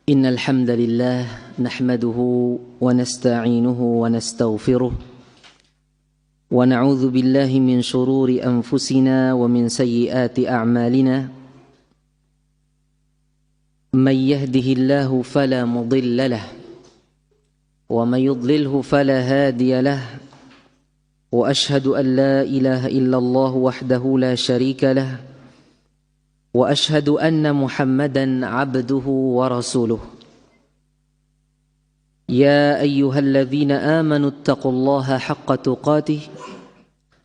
إن الحمد لله نحمده ونستعينه ونستغفره ونعوذ بالله من شرور أنفسنا ومن سيئات أعمالنا من يهده الله فلا مضل له ومن يضلله فلا هادي له وأشهد أن لا إله إلا الله وحده لا شريك له وأشهد أن محمدا عبده ورسوله يا أيها الذين آمنوا اتقوا الله حق تقاته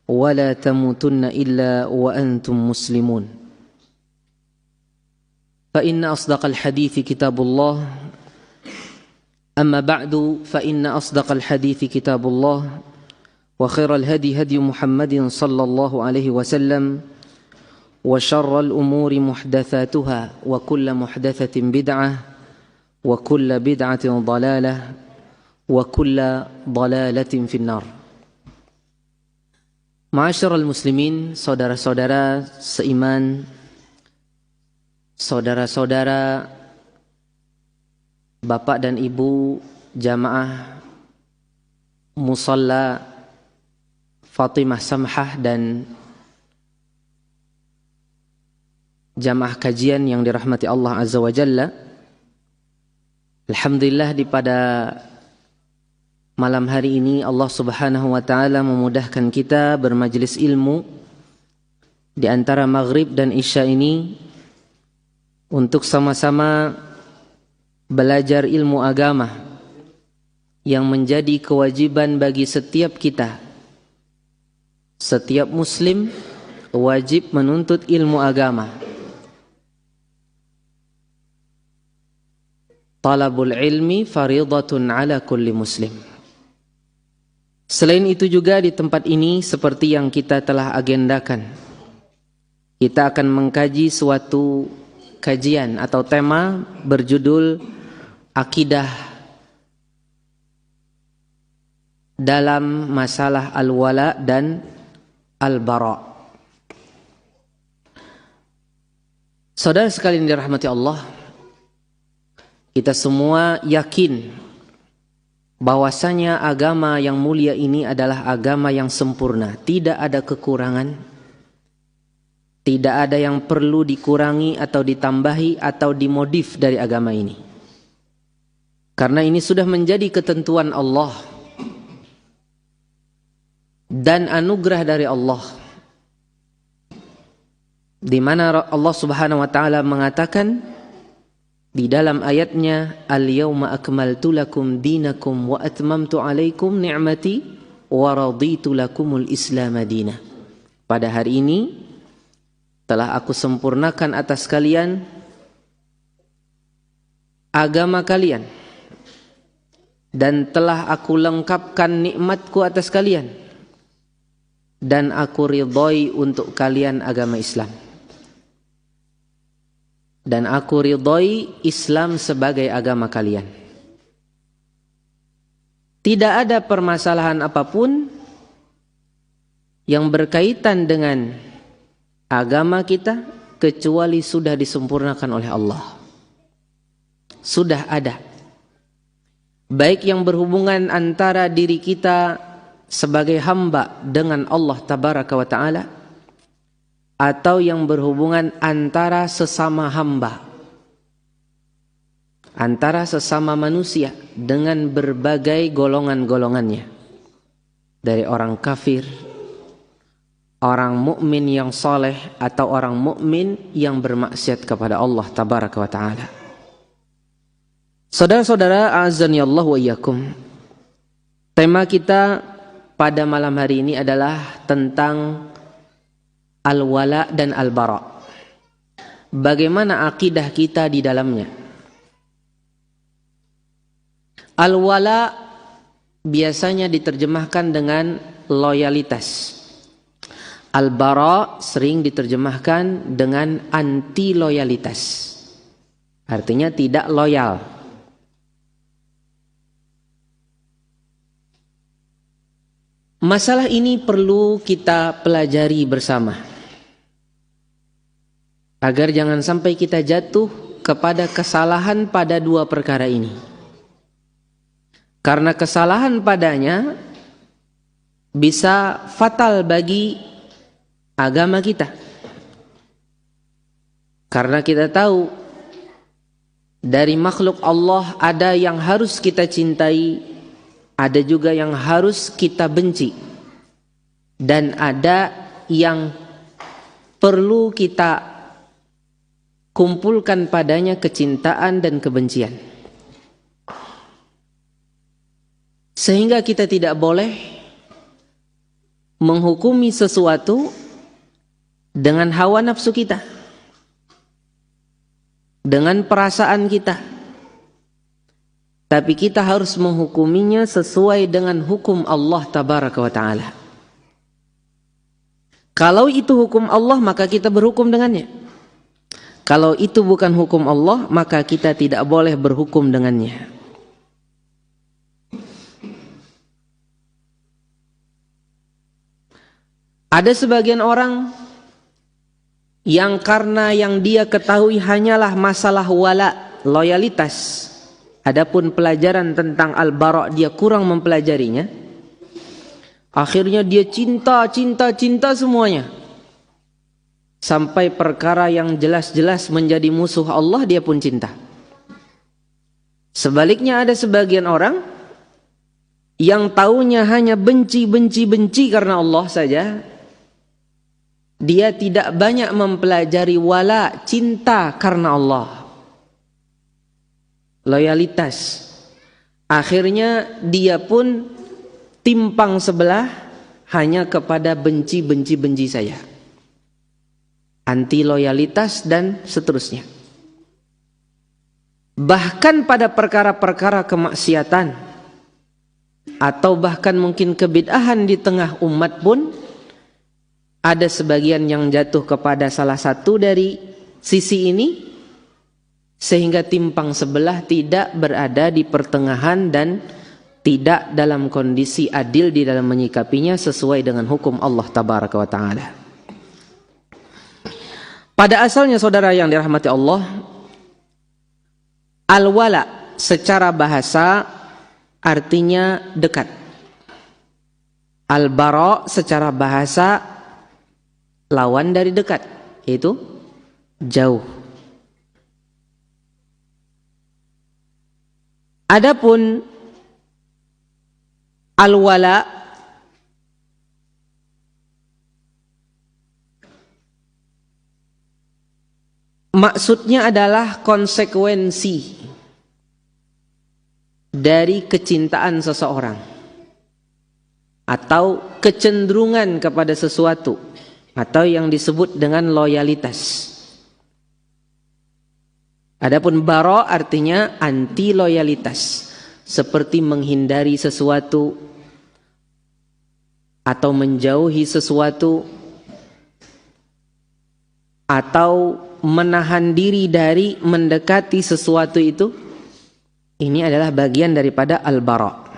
ولا تموتن إلا وأنتم مسلمون فإن أصدق الحديث كتاب الله أما بعد فإن أصدق الحديث كتاب الله وخير الهدي هدي محمد صلى الله عليه وسلم وشر الأمور محدثاتها وكل محدثة بدعة وكل بدعة ضلالة وكل ضلالة في النار. Ma'asyiral muslimin, saudara-saudara seiman, saudara-saudara, bapak dan ibu jamaah Musalla Fatimah Samhah dan jamaah kajian yang dirahmati Allah Azza wa Jalla. Alhamdulillah, pada malam hari ini Allah Subhanahu wa taala memudahkan kita bermajlis ilmu di antara maghrib dan isya ini untuk sama-sama belajar ilmu agama yang menjadi kewajiban bagi setiap kita. Setiap muslim wajib menuntut ilmu agama. Talabul ilmi faridatun ala kulli muslim. Selain itu juga di tempat ini seperti yang kita telah agendakan, kita akan mengkaji suatu kajian atau tema berjudul akidah dalam masalah al-wala dan al-bara. Saudara sekalian dirahmati Allah, kita semua yakin bahwasanya agama yang mulia ini adalah agama yang sempurna, tidak ada kekurangan, tidak ada yang perlu dikurangi atau ditambahi atau dimodif dari agama ini. Karena ini sudah menjadi ketentuan Allah dan anugerah dari Allah, di mana Allah Subhanahu wa taala mengatakan di dalam ayatnya, al-yawma akmaltu lakum dinakum wa atmamtu alaikum ni'mati wa raditu lakumul islam madina. Pada hari ini telah aku sempurnakan atas kalian agama kalian dan telah aku lengkapkan nikmatku atas kalian dan aku ridhoi untuk kalian agama Islam. Dan aku ridhoi Islam sebagai agama kalian. Tidak ada permasalahan apapun yang berkaitan dengan agama kita kecuali sudah disempurnakan oleh Allah. Sudah ada. Baik yang berhubungan antara diri kita sebagai hamba dengan Allah Tabaraka wa Ta'ala, atau yang berhubungan antara sesama hamba, antara sesama manusia dengan berbagai golongan-golongannya, dari orang kafir, orang mukmin yang saleh, atau orang mukmin yang bermaksiat kepada Allah Tabaraka wa Ta'ala. Saudara-saudara, a'azzani Allah wa iyyakum, tema kita pada malam hari ini adalah tentang al-wala dan al-bara. Bagaimana akidah kita di dalamnya? Al-wala biasanya diterjemahkan dengan loyalitas. Al-bara sering diterjemahkan dengan anti loyalitas. Artinya tidak loyal. Masalah ini perlu kita pelajari bersama, agar jangan sampai kita jatuh kepada kesalahan pada dua perkara ini. Karena kesalahan padanya bisa fatal bagi agama kita. Karena kita tahu dari makhluk Allah ada yang harus kita cintai, ada juga yang harus kita benci, dan ada yang perlu kita kumpulkan padanya kecintaan dan kebencian. Sehingga kita tidak boleh menghukumi sesuatu dengan hawa nafsu kita, dengan perasaan kita, tapi kita harus menghukuminya sesuai dengan hukum Allah tabaraka wa ta'ala. Kalau itu hukum Allah, maka kita berhukum dengannya. Kalau itu bukan hukum Allah, maka kita tidak boleh berhukum dengannya. Ada sebagian orang yang karena yang dia ketahui hanyalah masalah wala, loyalitas, adapun pelajaran tentang al-bara' dia kurang mempelajarinya, akhirnya dia cinta semuanya, sampai perkara yang jelas-jelas menjadi musuh Allah dia pun cinta. Sebaliknya ada sebagian orang yang taunya hanya benci karena Allah saja. Dia tidak banyak mempelajari wala, cinta karena Allah, loyalitas. Akhirnya dia pun timpang sebelah hanya kepada benci saja, anti loyalitas dan seterusnya. Bahkan pada perkara-perkara kemaksiatan atau bahkan mungkin kebid'ahan di tengah umat pun ada sebagian yang jatuh kepada salah satu dari sisi ini, sehingga timpang sebelah, tidak berada di pertengahan dan tidak dalam kondisi adil di dalam menyikapinya sesuai dengan hukum Allah tabaraka wa ta'ala. Pada asalnya saudara yang dirahmati Allah, al-wala secara bahasa artinya dekat. Al-bara secara bahasa lawan dari dekat, yaitu jauh. Adapun al-wala maksudnya adalah konsekuensi dari kecintaan seseorang atau kecenderungan kepada sesuatu, atau yang disebut dengan loyalitas. Adapun bara artinya anti loyalitas, seperti menghindari sesuatu atau menjauhi sesuatu atau menahan diri dari mendekati sesuatu itu. Ini adalah bagian daripada al-bara.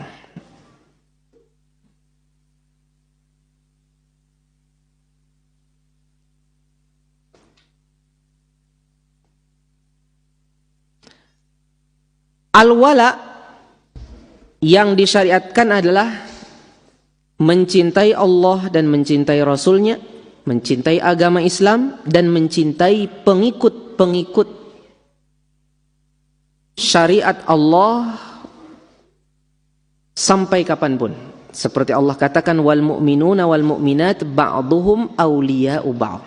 Al-wala yang disyariatkan adalah mencintai Allah dan mencintai Rasulnya, mencintai agama Islam dan mencintai pengikut-pengikut syariat Allah sampai kapanpun. Seperti Allah katakan, wal mu'minuna wal mu'minat ba'duhum awliya'u ba'd.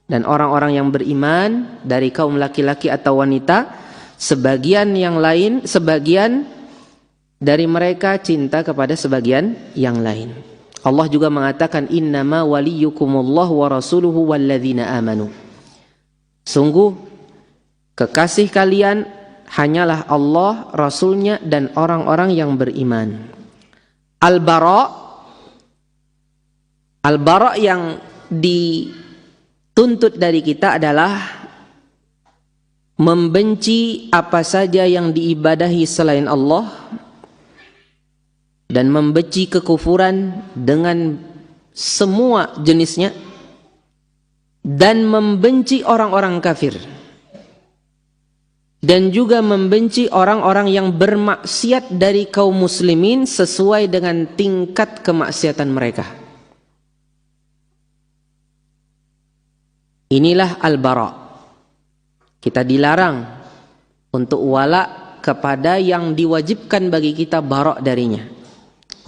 Dan orang-orang yang beriman dari kaum laki-laki atau wanita, sebagian dari mereka cinta kepada sebagian yang lain. Allah juga mengatakan, innama waliyukumullah wa rasuluhu walladzina amanu. Sungguh kekasih kalian hanyalah Allah, Rasulnya, dan orang-orang yang beriman. Al-bara yang dituntut dari kita adalah membenci apa saja yang diibadahi selain Allah dan membenci kekufuran dengan semua jenisnya dan membenci orang-orang kafir. dan juga membenci orang-orang yang bermaksiat dari kaum muslimin sesuai dengan tingkat kemaksiatan mereka. Inilah al-bara. Kita dilarang untuk wala kepada yang diwajibkan bagi kita bara darinya.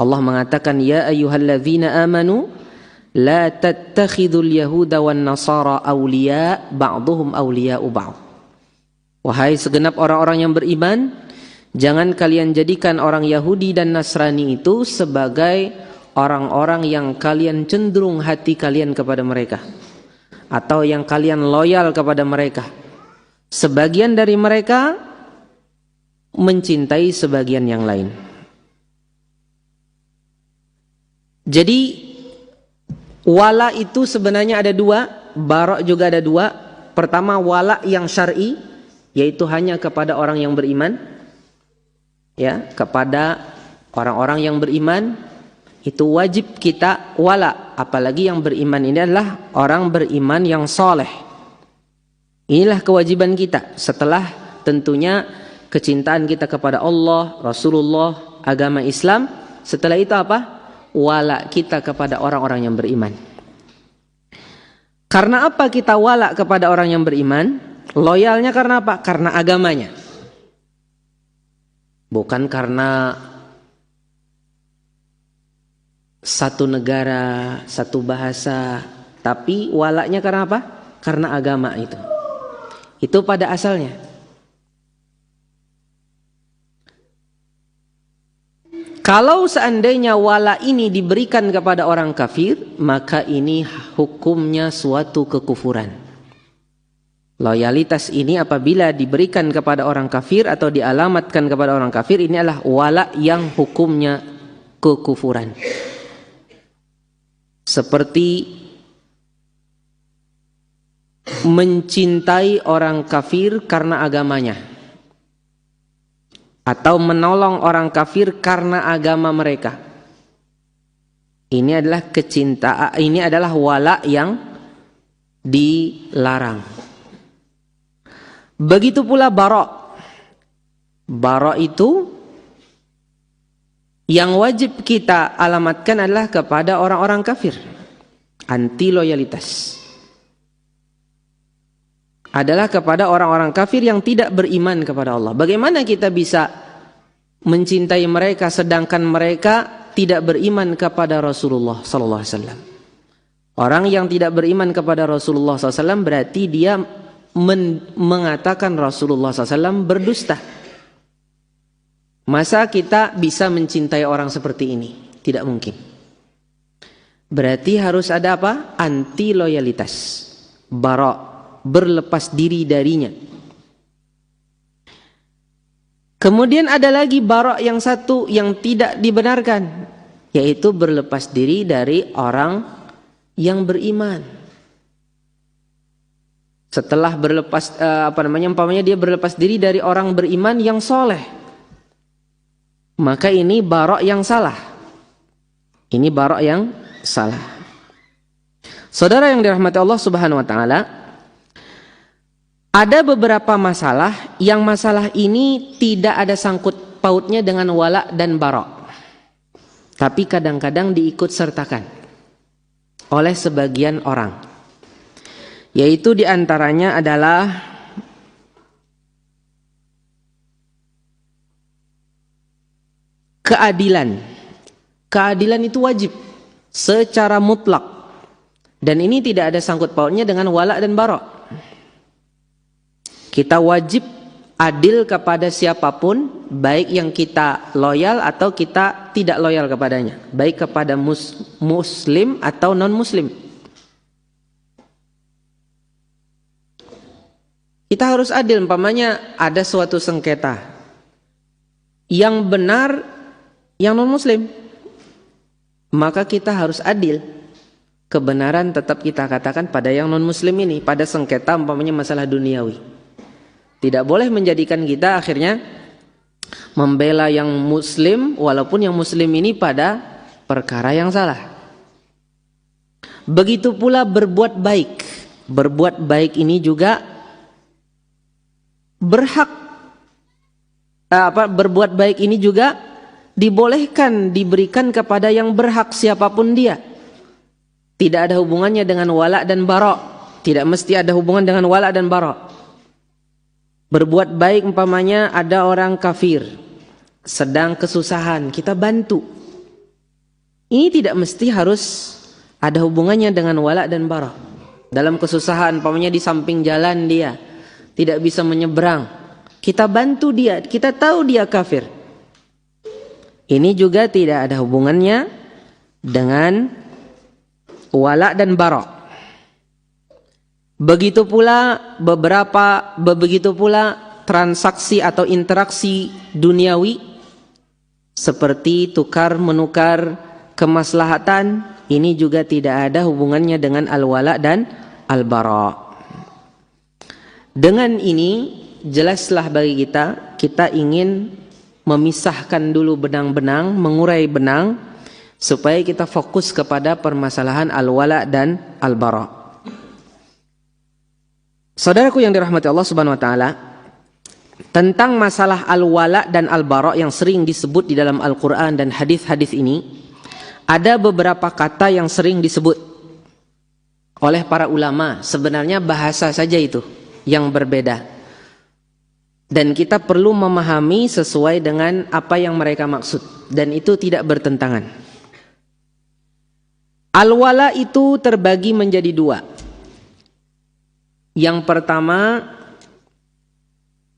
Allah mengatakan, ya ayyuhalladzina amanu la tattakhidul yahuda wan nasara awliya ba'duhum awliya'u ba'd. Wahai segenap orang-orang yang beriman, jangan kalian jadikan orang Yahudi dan Nasrani itu sebagai orang-orang yang kalian cenderung hati kalian kepada mereka, atau yang kalian loyal kepada mereka. Sebagian dari mereka mencintai sebagian yang lain. Jadi wala itu sebenarnya ada dua, bara juga ada dua. Pertama, wala yang syar'i, yaitu hanya kepada orang yang beriman, ya, kepada orang-orang yang beriman itu wajib kita wala, apalagi yang beriman ini adalah orang beriman yang soleh. Inilah kewajiban kita setelah tentunya kecintaan kita kepada Allah, Rasulullah, agama Islam. Setelah itu apa? Wala kita kepada orang-orang yang beriman. Karena apa kita wala kepada orang yang beriman? Loyalnya karena apa? Karena agamanya. Bukan karena satu negara, satu bahasa, tapi walaknya karena apa? Karena agama itu. Itu pada asalnya. Kalau seandainya wala ini diberikan kepada orang kafir, maka ini hukumnya suatu kekufuran. Loyalitas ini apabila diberikan kepada orang kafir atau dialamatkan kepada orang kafir, ini adalah wala yang hukumnya kekufuran. Seperti mencintai orang kafir karena agamanya, atau menolong orang kafir karena agama mereka. Ini adalah kecintaan, ini adalah wala yang dilarang. Begitu pula bara. Bara itu yang wajib kita alamatkan adalah kepada orang-orang kafir. Anti loyalitas adalah kepada orang-orang kafir yang tidak beriman kepada Allah. Bagaimana kita bisa mencintai mereka sedangkan mereka tidak beriman kepada Rasulullah sallallahu alaihi wasallam? Orang yang tidak beriman kepada Rasulullah sallallahu alaihi wasallam berarti dia mengatakan Rasulullah SAW berdusta. Masa kita bisa mencintai orang seperti ini? Tidak mungkin. Berarti harus ada apa? Anti loyalitas, bara, berlepas diri darinya. Kemudian ada lagi bara yang satu yang tidak dibenarkan, yaitu berlepas diri dari orang yang beriman. Setelah berlepas umpamanya dia berlepas diri dari orang beriman yang soleh, maka ini bara yang salah. Ini bara yang salah. Saudara yang dirahmati Allah Subhanahu wa taala, ada beberapa masalah yang masalah ini tidak ada sangkut pautnya dengan wala dan bara, tapi kadang-kadang diikut sertakan oleh sebagian orang. Yaitu diantaranya adalah keadilan. Keadilan itu wajib secara mutlak. Dan ini tidak ada sangkut pautnya dengan wala dan bara. Kita wajib adil kepada siapapun, baik yang kita loyal atau kita tidak loyal kepadanya, baik kepada muslim atau non-muslim. Kita harus adil. Umpamanya ada suatu sengketa, yang benar yang non-muslim, maka kita harus adil. Kebenaran tetap kita katakan pada yang non-muslim ini, pada sengketa umpamanya masalah duniawi. Tidak boleh menjadikan kita akhirnya membela yang muslim walaupun yang muslim ini pada perkara yang salah. Begitu pula berbuat baik. Berbuat baik ini juga berhak berbuat baik ini juga dibolehkan diberikan kepada yang berhak siapapun dia. Tidak ada hubungannya dengan wala dan bara. Tidak mesti ada hubungan dengan wala dan bara. Berbuat baik umpamanya ada orang kafir sedang kesusahan, kita bantu. Ini tidak mesti harus ada hubungannya dengan wala dan bara. Dalam kesusahan umpamanya di samping jalan dia tidak bisa menyeberang, kita bantu dia, kita tahu dia kafir. Ini juga tidak ada hubungannya dengan wala dan bara. Begitu pula transaksi atau interaksi duniawi seperti tukar menukar kemaslahatan, ini juga tidak ada hubungannya dengan al-wala dan al-bara. Dengan ini jelaslah bagi kita ingin memisahkan dulu benang-benang, mengurai benang supaya kita fokus kepada permasalahan al-wala dan al-bara. Saudaraku yang dirahmati Allah Subhanahu wa taala, tentang masalah al-wala dan al-bara yang sering disebut di dalam Al-Qur'an dan hadis-hadis ini, ada beberapa kata yang sering disebut oleh para ulama. Sebenarnya bahasa saja itu yang berbeda. Dan kita perlu memahami sesuai dengan apa yang mereka maksud. Dan itu tidak bertentangan. Al-wala itu terbagi menjadi dua. Yang pertama,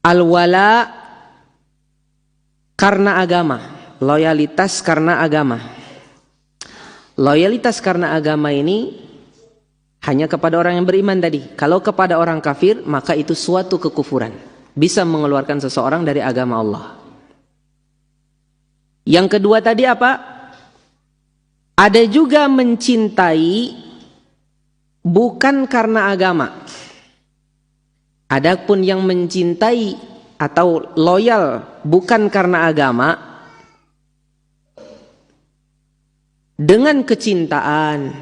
al-wala karena agama. Loyalitas karena agama. Loyalitas karena agama ini hanya kepada orang yang beriman tadi. Kalau kepada orang kafir, maka itu suatu kekufuran. Bisa mengeluarkan seseorang dari agama Allah. Yang kedua tadi apa? Ada juga mencintai bukan karena agama. Adapun yang mencintai atau loyal bukan karena agama, dengan kecintaan,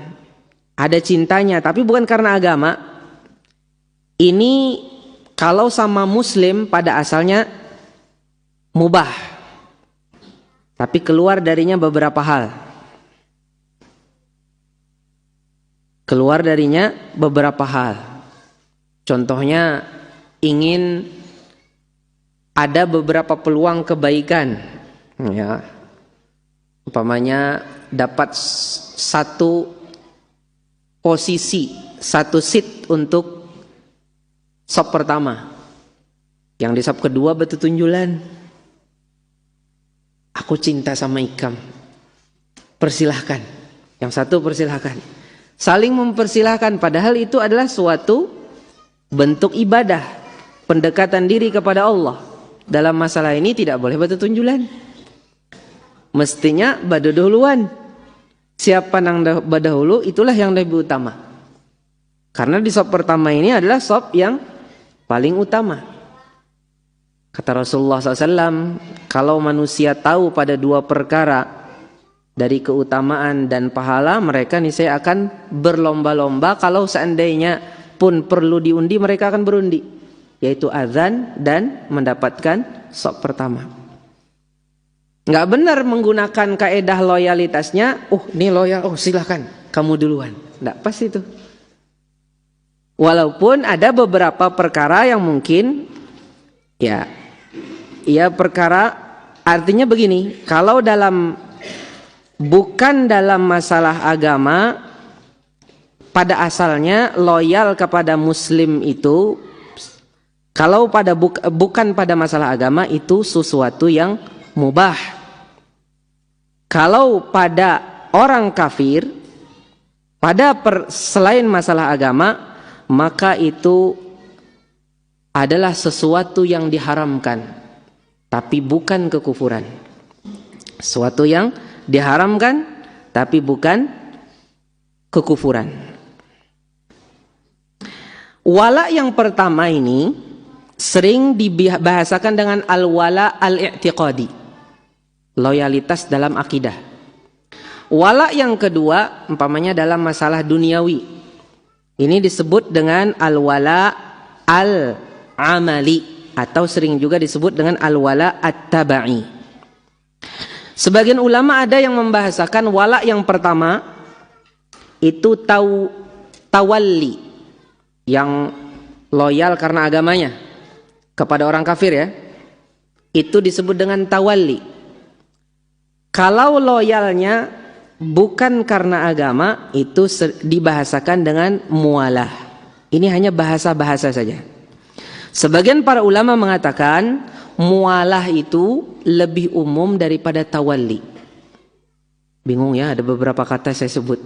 ada cintanya tapi bukan karena agama, ini kalau sama muslim pada asalnya mubah, tapi keluar darinya beberapa hal. Keluar darinya beberapa hal. Contohnya ingin ada beberapa peluang kebaikan, ya. Umpamanya dapat satu posisi, satu seat untuk sop pertama, yang di sop kedua bertunjulan, aku cinta sama Ikam, persilahkan. Yang satu persilahkan, saling mempersilahkan. Padahal itu adalah suatu bentuk ibadah, pendekatan diri kepada Allah. Dalam masalah ini tidak boleh bertunjulan. Mestinya berdahuluan. Siapa yang berdahulu itulah yang lebih utama. Karena di sop pertama ini adalah sop yang paling utama. Kata Rasulullah SAW, kalau manusia tahu pada dua perkara dari keutamaan dan pahala, mereka niscaya akan berlomba-lomba. Kalau seandainya pun perlu diundi, mereka akan berundi, yaitu azan dan mendapatkan sop pertama. Nggak benar menggunakan kaedah loyalitasnya. Ini loyal, silahkan kamu duluan. Nggak pas itu. Walaupun ada beberapa perkara yang mungkin ya perkara, artinya begini, kalau bukan dalam masalah agama, pada asalnya loyal kepada muslim itu, kalau bukan pada masalah agama, itu sesuatu yang mubah. Kalau pada orang kafir, selain masalah agama, maka itu adalah sesuatu yang diharamkan, tapi bukan kekufuran. Sesuatu yang diharamkan, tapi bukan kekufuran. Wala yang pertama ini sering dibahasakan dengan al-wala al-i'tiqadi, loyalitas dalam akidah. Wala yang kedua umpamanya dalam masalah duniawi, ini disebut dengan al-wala al-amali, atau sering juga disebut dengan al-wala at-tabai. Sebagian ulama ada yang membahasakan wala yang pertama itu tawalli, yang loyal karena agamanya kepada orang kafir ya. Itu disebut dengan tawalli. Kalau loyalnya bukan karena agama, itu dibahasakan dengan mualah. Ini hanya bahasa-bahasa saja. Sebagian para ulama mengatakan mualah itu lebih umum daripada tawalli. Bingung ya, ada beberapa kata saya sebut.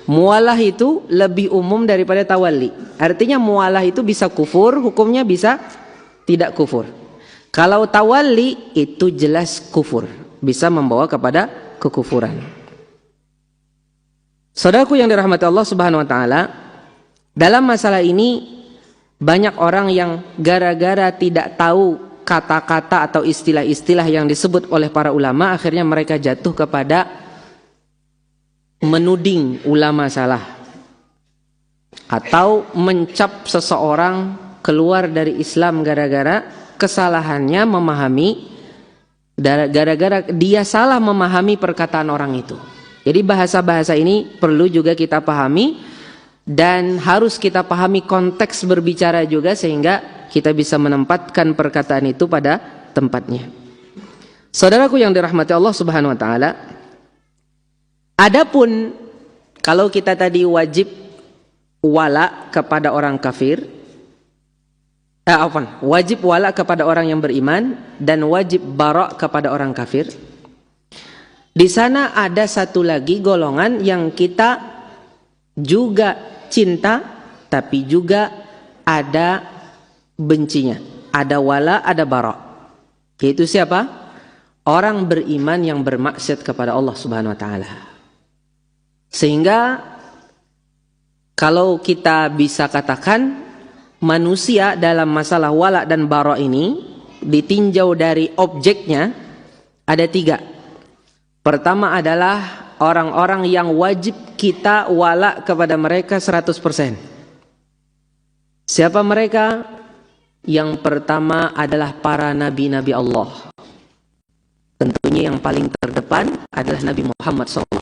Mualah itu lebih umum daripada tawalli. Artinya mualah itu bisa kufur, hukumnya bisa tidak kufur. Kalau tawalli itu jelas kufur, bisa membawa kepada kekufuran. Saudaraku yang dirahmati Allah Subhanahu wa taala, dalam masalah ini banyak orang yang gara-gara tidak tahu kata-kata atau istilah-istilah yang disebut oleh para ulama, akhirnya mereka jatuh kepada menuding ulama salah atau mencap seseorang keluar dari Islam gara-gara kesalahannya memahami, gara-gara dia salah memahami perkataan orang itu. Jadi bahasa-bahasa ini perlu juga kita pahami, dan harus kita pahami konteks berbicara juga sehingga kita bisa menempatkan perkataan itu pada tempatnya. Saudaraku yang dirahmati Allah Subhanahu wa taala, adapun kalau kita tadi wajib wala kepada orang kafir, wajib wala kepada orang yang beriman dan wajib bara kepada orang kafir. Di sana ada satu lagi golongan yang kita juga cinta tapi juga ada bencinya. Ada wala, ada bara. Yaitu siapa? Orang beriman yang bermaksiat kepada Allah Subhanahu wa taala. Sehingga kalau kita bisa katakan manusia dalam masalah wala dan bara ini ditinjau dari objeknya ada 3. Pertama adalah orang-orang yang wajib kita wala kepada mereka 100%. Siapa mereka? Yang pertama adalah para nabi-nabi Allah. Tentunya yang paling terdepan adalah Nabi Muhammad SAW.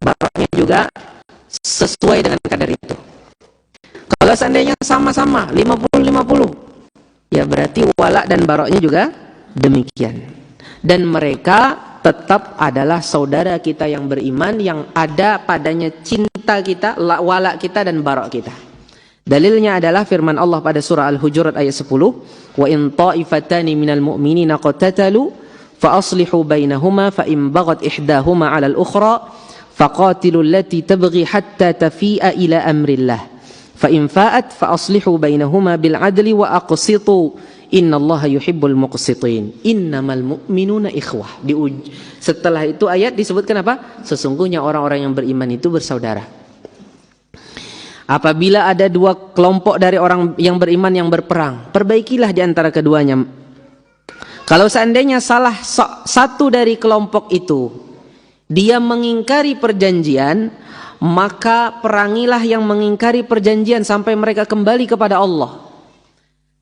Baraknya juga sesuai dengan kadar itu. Kalau seandainya sama-sama 50-50, Ya berarti wala dan baroknya juga demikian. Dan mereka tetap adalah saudara kita yang beriman, yang ada padanya cinta kita, wala kita dan barok kita. Dalilnya adalah firman Allah pada surah Al-Hujurat ayat 10, wa in ta'ifatani minal mu'minina qatatalu fa aslihu bainahuma fa in baghat ihdahuma 'ala al-ukhra faqatilul lati tabghi hatta tafi'a ila amrillah fa in fa'at fa aslihu bainahuma bil 'adli wa aqsitu innallaha yuhibbul muqsitin innamal mu'minuna ikhwah. Setelah itu ayat disebutkan apa? Sesungguhnya orang-orang yang beriman itu bersaudara. Apabila ada dua kelompok dari orang yang beriman yang berperang, perbaikilah di antara keduanya. Kalau seandainya salah satu dari kelompok itu dia mengingkari perjanjian, maka perangilah yang mengingkari perjanjian sampai mereka kembali kepada Allah.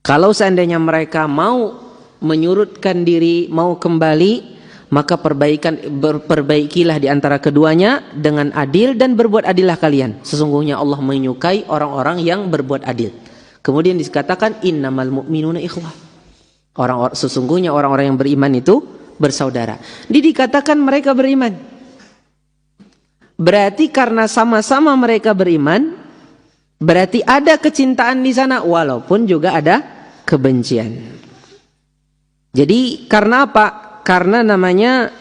Kalau seandainya mereka mau menyurutkan diri, mau kembali, maka perbaikilah di antara keduanya dengan adil dan berbuat adillah kalian. Sesungguhnya Allah menyukai orang-orang yang berbuat adil. Kemudian dikatakan innamal mu'minuna ikhwah. Sesungguhnya orang-orang yang beriman itu bersaudara. Dikatakan mereka beriman. Berarti karena sama-sama mereka beriman, berarti ada kecintaan di sana walaupun juga ada kebencian. Jadi karena apa? Karena namanya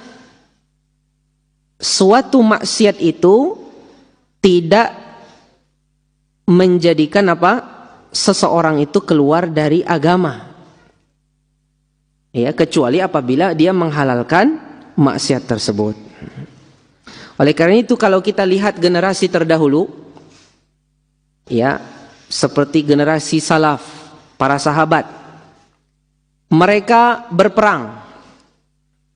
suatu maksiat itu tidak menjadikan seseorang itu keluar dari agama. Ya, kecuali apabila dia menghalalkan maksiat tersebut. Oleh karena itu kalau kita lihat generasi terdahulu, ya, seperti generasi salaf, para sahabat, mereka berperang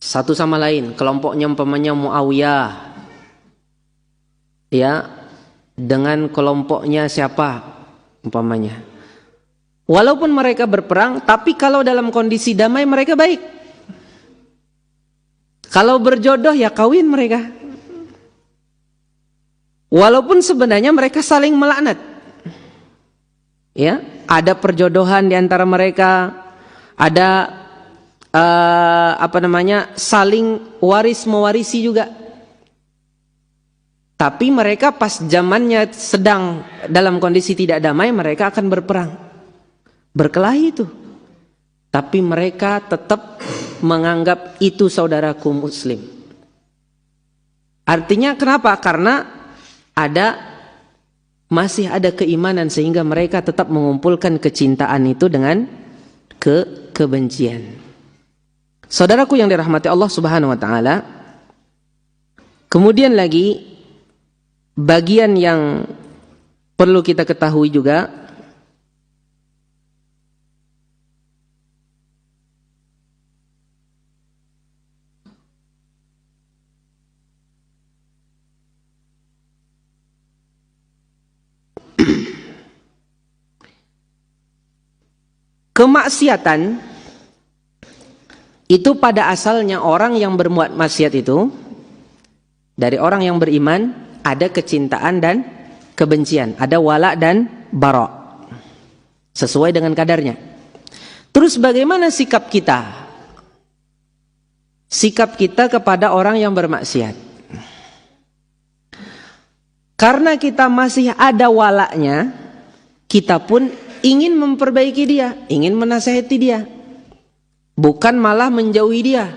satu sama lain. Kelompoknya umpamanya Muawiyah, ya, dengan kelompoknya siapa umpamanya. Walaupun mereka berperang, tapi kalau dalam kondisi damai mereka baik. Kalau berjodoh ya kawin mereka. Walaupun sebenarnya mereka saling melaknat. Ya, ada perjodohan di antara mereka, ada saling waris mewarisi juga. Tapi mereka pas zamannya sedang dalam kondisi tidak damai, mereka akan berperang, berkelahi itu. Tapi mereka tetap menganggap itu saudaraku muslim. Artinya kenapa? Karena masih ada keimanan sehingga mereka tetap mengumpulkan kecintaan itu dengan kebencian. Saudaraku yang dirahmati Allah Subhanahu wa taala, kemudian lagi bagian yang perlu kita ketahui juga, kemaksiatan itu pada asalnya orang yang berbuat maksiat itu dari orang yang beriman ada kecintaan dan kebencian, ada wala dan bara, sesuai dengan kadarnya. Terus bagaimana sikap kita? Sikap kita kepada orang yang bermaksiat. Karena kita masih ada walaknya, kita pun ingin memperbaiki dia, ingin menasihati dia. Bukan malah menjauhi dia.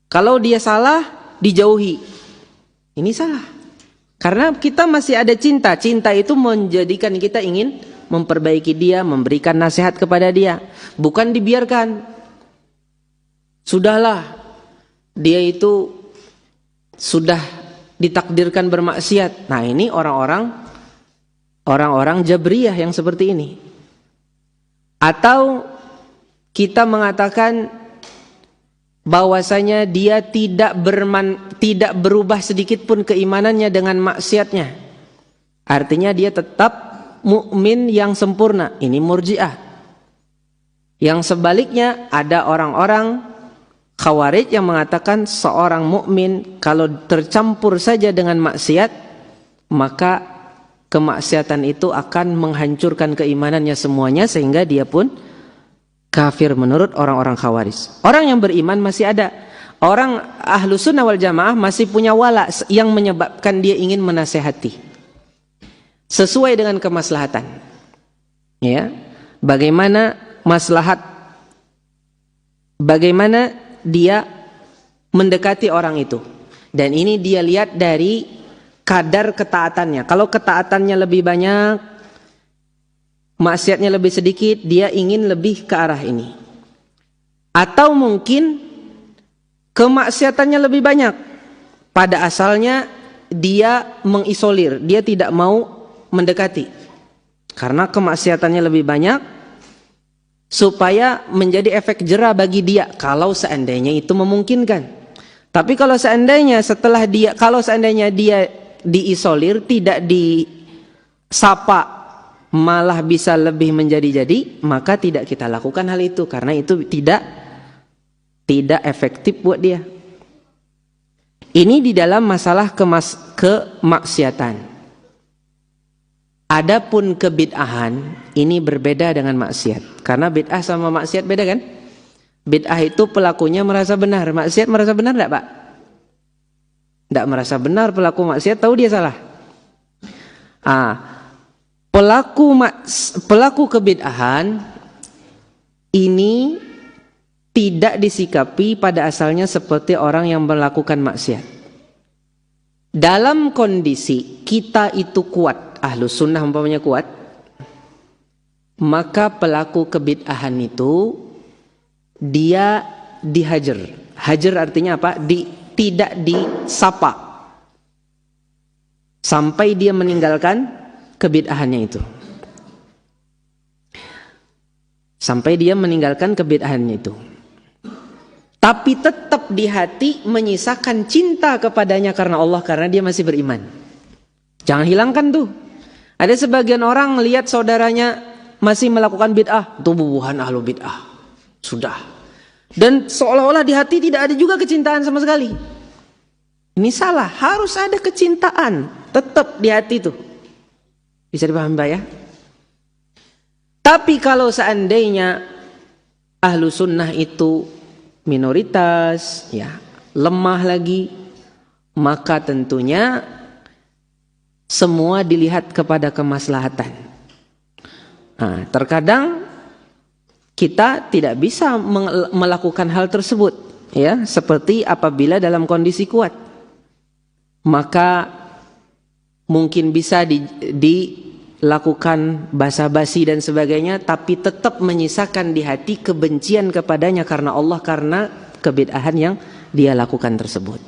Kalau dia salah, dijauhi. Ini salah. Karena kita masih ada cinta. Cinta itu menjadikan kita ingin memperbaiki dia, memberikan nasihat kepada dia. Bukan dibiarkan. Sudahlah, dia itu sudah ditakdirkan bermaksiat. Nah, ini orang-orang Jabriyah yang seperti ini. Atau kita mengatakan bahwasanya dia tidak berubah sedikit pun keimanannya dengan maksiatnya. Artinya dia tetap mukmin yang sempurna. Ini Murji'ah. Yang sebaliknya ada orang-orang Khawarij yang mengatakan seorang mukmin kalau tercampur saja dengan maksiat, maka kemaksiatan itu akan menghancurkan keimanannya semuanya sehingga dia pun kafir menurut orang-orang Khawarij. Orang yang beriman masih ada. Orang ahlu sunnah wal jamaah masih punya wala yang menyebabkan dia ingin menasehati sesuai dengan kemaslahatan. Ya, bagaimana maslahat, bagaimana dia mendekati orang itu. Dan ini dia lihat dari kadar ketaatannya. Kalau ketaatannya lebih banyak, maksiatnya lebih sedikit, dia ingin lebih ke arah ini. Atau mungkin kemaksiatannya lebih banyak. Pada asalnya dia mengisolir, dia tidak mau mendekati. Karena kemaksiatannya lebih banyak, supaya menjadi efek jera bagi dia kalau seandainya itu memungkinkan. Tapi kalau seandainya dia diisolir, tidak disapa, malah bisa lebih menjadi-jadi, maka tidak kita lakukan hal itu karena itu tidak efektif buat dia. Ini di dalam masalah kemaksiatan. Adapun kebid'ahan ini berbeda dengan maksiat. Karena bid'ah sama maksiat beda kan? Bid'ah itu pelakunya merasa benar, maksiat merasa benar enggak, Pak? Enggak merasa benar, pelaku maksiat tahu dia salah. Pelaku kebid'ahan ini tidak disikapi pada asalnya seperti orang yang melakukan maksiat. Dalam kondisi kita itu kuat, ahlu sunnah umpamanya kuat, maka pelaku kebid'ahan itu dia dihajar. Hajar artinya apa? Tidak disapa sampai dia meninggalkan kebid'ahannya itu. Sampai dia meninggalkan kebid'ahannya itu. Tapi tetap di hati menyisakan cinta kepadanya karena Allah, karena dia masih beriman. Jangan hilangkan tuh. Ada sebagian orang lihat saudaranya masih melakukan bid'ah, itu bubuhan ahlu bid'ah. Sudah. Dan seolah-olah di hati tidak ada juga kecintaan sama sekali. Ini salah, harus ada kecintaan tetap di hati tuh. Bisa dipahami, Pak ya? Tapi kalau seandainya ahlu sunnah itu minoritas, ya lemah lagi, maka tentunya semua dilihat kepada kemaslahatan. Nah, terkadang kita tidak bisa melakukan hal tersebut, ya, seperti apabila dalam kondisi kuat, maka mungkin bisa dilakukan basa-basi dan sebagainya, tapi tetap menyisakan di hati kebencian kepadanya karena Allah, karena kebid'ahan yang dia lakukan tersebut.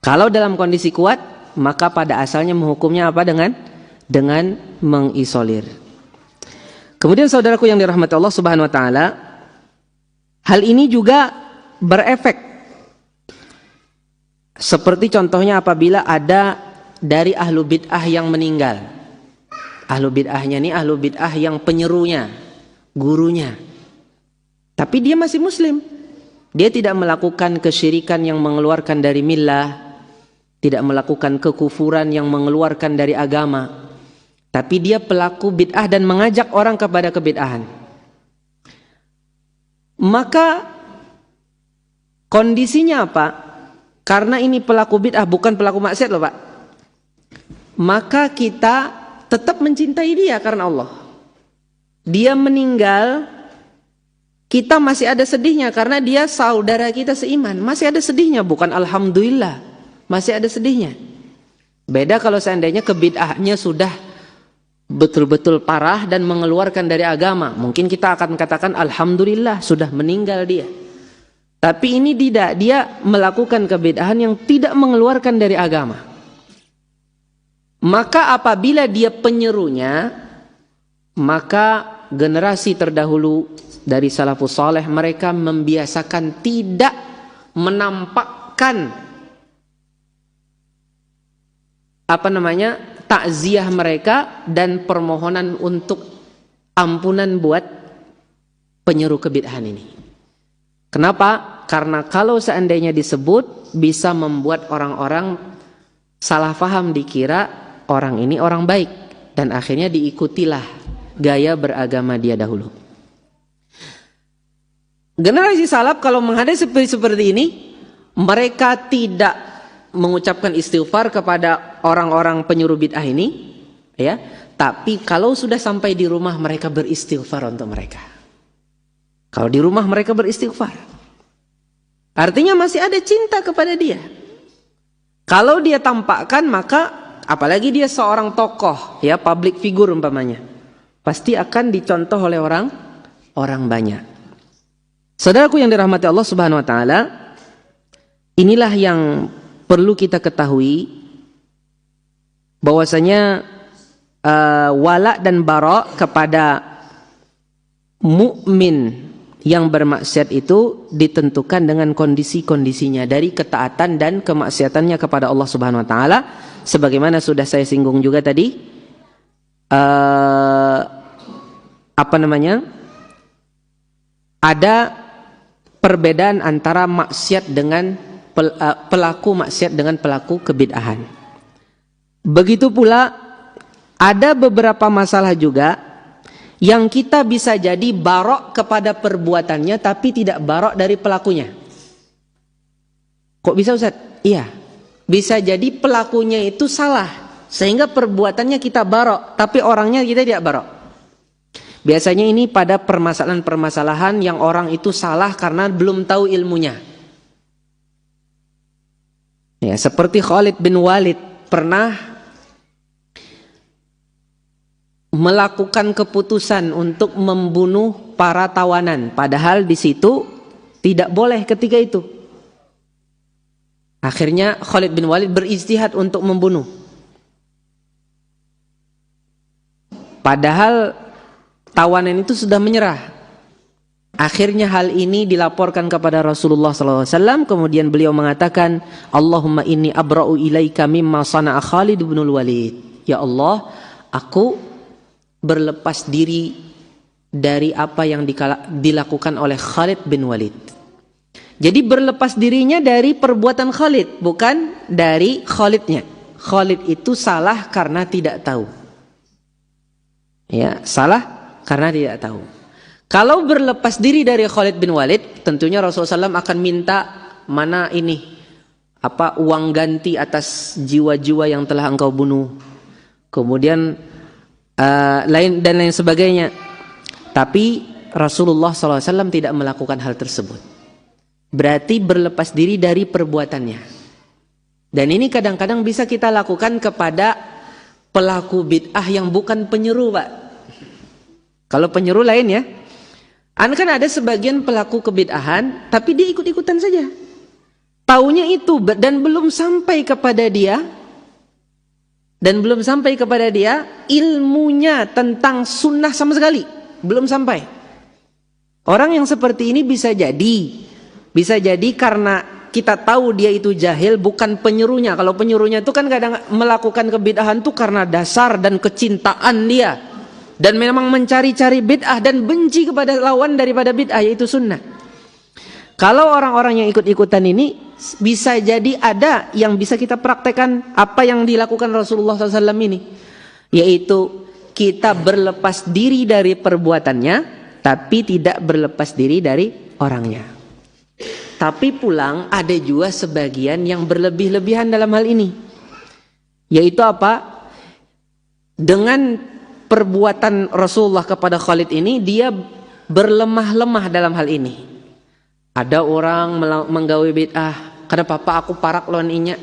Kalau dalam kondisi kuat, maka pada asalnya menghukumnya apa? Dengan mengisolir. Kemudian saudaraku yang dirahmati Allah Subhanahu wa taala, hal ini juga berefek. Seperti contohnya apabila ada dari ahlu bid'ah yang meninggal. Ahlu bid'ahnya ini ahlu bid'ah yang penyerunya, gurunya. Tapi dia masih muslim. Dia tidak melakukan kesyirikan yang mengeluarkan dari millah, tidak melakukan kekufuran yang mengeluarkan dari agama. Tapi dia pelaku bid'ah dan mengajak orang kepada kebid'ahan. Maka kondisinya apa? Karena ini pelaku bid'ah, bukan pelaku maksiat loh, Pak. Maka kita tetap mencintai dia karena Allah. Dia meninggal, kita masih ada sedihnya karena dia saudara kita seiman. Masih ada sedihnya, bukan alhamdulillah. Masih ada sedihnya. Beda kalau seandainya kebid'ahnya sudah betul-betul parah dan mengeluarkan dari agama. Mungkin kita akan katakan alhamdulillah sudah meninggal dia. Tapi ini tidak, dia melakukan kebid'ahan yang tidak mengeluarkan dari agama. Maka apabila dia penyerunya, maka generasi terdahulu dari salafus saleh mereka membiasakan tidak menampakkan takziah mereka dan permohonan untuk ampunan buat penyeru kebid'ahan ini. Kenapa? Karena kalau seandainya disebut bisa membuat orang-orang salah faham, dikira orang ini orang baik, dan akhirnya diikutilah gaya beragama dia dahulu. Generasi salaf kalau menghadapi seperti ini, mereka tidak mengucapkan istighfar kepada orang-orang penyuruh bid'ah ini, ya. Tapi kalau sudah sampai di rumah, mereka beristighfar untuk mereka. Kalau di rumah mereka beristighfar, artinya masih ada cinta kepada dia. Kalau dia tampakkan, maka apalagi dia seorang tokoh, ya, public figure umpamanya, pasti akan dicontoh oleh orang banyak. Saudaraku yang dirahmati Allah Subhanahu wa taala, inilah yang perlu kita ketahui, bahwasanya wala dan bara kepada mukmin yang bermaksiat itu ditentukan dengan kondisi-kondisinya dari ketaatan dan kemaksiatannya kepada Allah Subhanahu wa taala, sebagaimana sudah saya singgung juga tadi. Ada perbedaan antara maksiat dengan pelaku maksiat dengan pelaku kebid'ahan. Begitu pula ada beberapa masalah juga yang kita bisa jadi barok kepada perbuatannya tapi tidak barok dari pelakunya. Kok bisa, Ustaz? Iya, bisa jadi pelakunya itu salah sehingga perbuatannya kita barok tapi orangnya kita tidak barok. Biasanya ini pada permasalahan-permasalahan yang orang itu salah karena belum tahu ilmunya. Ya, seperti Khalid bin Walid pernah melakukan keputusan untuk membunuh para tawanan, padahal di situ tidak boleh ketika itu. Akhirnya Khalid bin Walid berijtihad untuk membunuh. Padahal tawanan itu sudah menyerah. Akhirnya hal ini dilaporkan kepada Rasulullah SAW. Kemudian beliau mengatakan, Allahumma inni abra'u ilaika mimma sana'a Khalid bin Walid. Ya Allah, aku berlepas diri dari apa yang dilakukan oleh Khalid bin Walid. Jadi berlepas dirinya dari perbuatan Khalid, bukan dari Khalidnya. Khalid itu salah karena tidak tahu. Ya, salah karena tidak tahu. Kalau berlepas diri dari Khalid bin Walid, tentunya Rasulullah SAW akan minta mana ini, uang ganti atas jiwa-jiwa yang telah engkau bunuh. Kemudian lain sebagainya. Tapi Rasulullah SAW tidak melakukan hal tersebut. Berarti berlepas diri dari perbuatannya. Dan ini kadang-kadang bisa kita lakukan kepada pelaku bid'ah yang bukan penyeru, Pak. Kalau penyeru lain ya. Kan ada sebagian pelaku kebid'ahan tapi dia ikut-ikutan saja. Taunya itu dan belum sampai kepada dia ilmunya tentang sunnah sama sekali, belum sampai. Orang yang seperti ini bisa jadi karena kita tahu dia itu jahil, bukan penyerunya. Kalau penyerunya itu kan kadang melakukan kebid'ahan itu karena dasar dan kecintaan dia, dan memang mencari-cari bid'ah dan benci kepada lawan daripada bid'ah, yaitu sunnah. Kalau orang-orang yang ikut-ikutan ini, bisa jadi ada yang bisa kita praktekkan apa yang dilakukan Rasulullah SAW ini, yaitu kita berlepas diri dari perbuatannya tapi tidak berlepas diri dari orangnya. Tapi pulang ada juga sebagian yang berlebih-lebihan dalam hal ini, yaitu apa? Dengan perbuatan Rasulullah kepada Khalid ini, dia berlemah-lemah dalam hal ini. Ada orang menggawe bid'ah, kada papa aku parak lawan inya,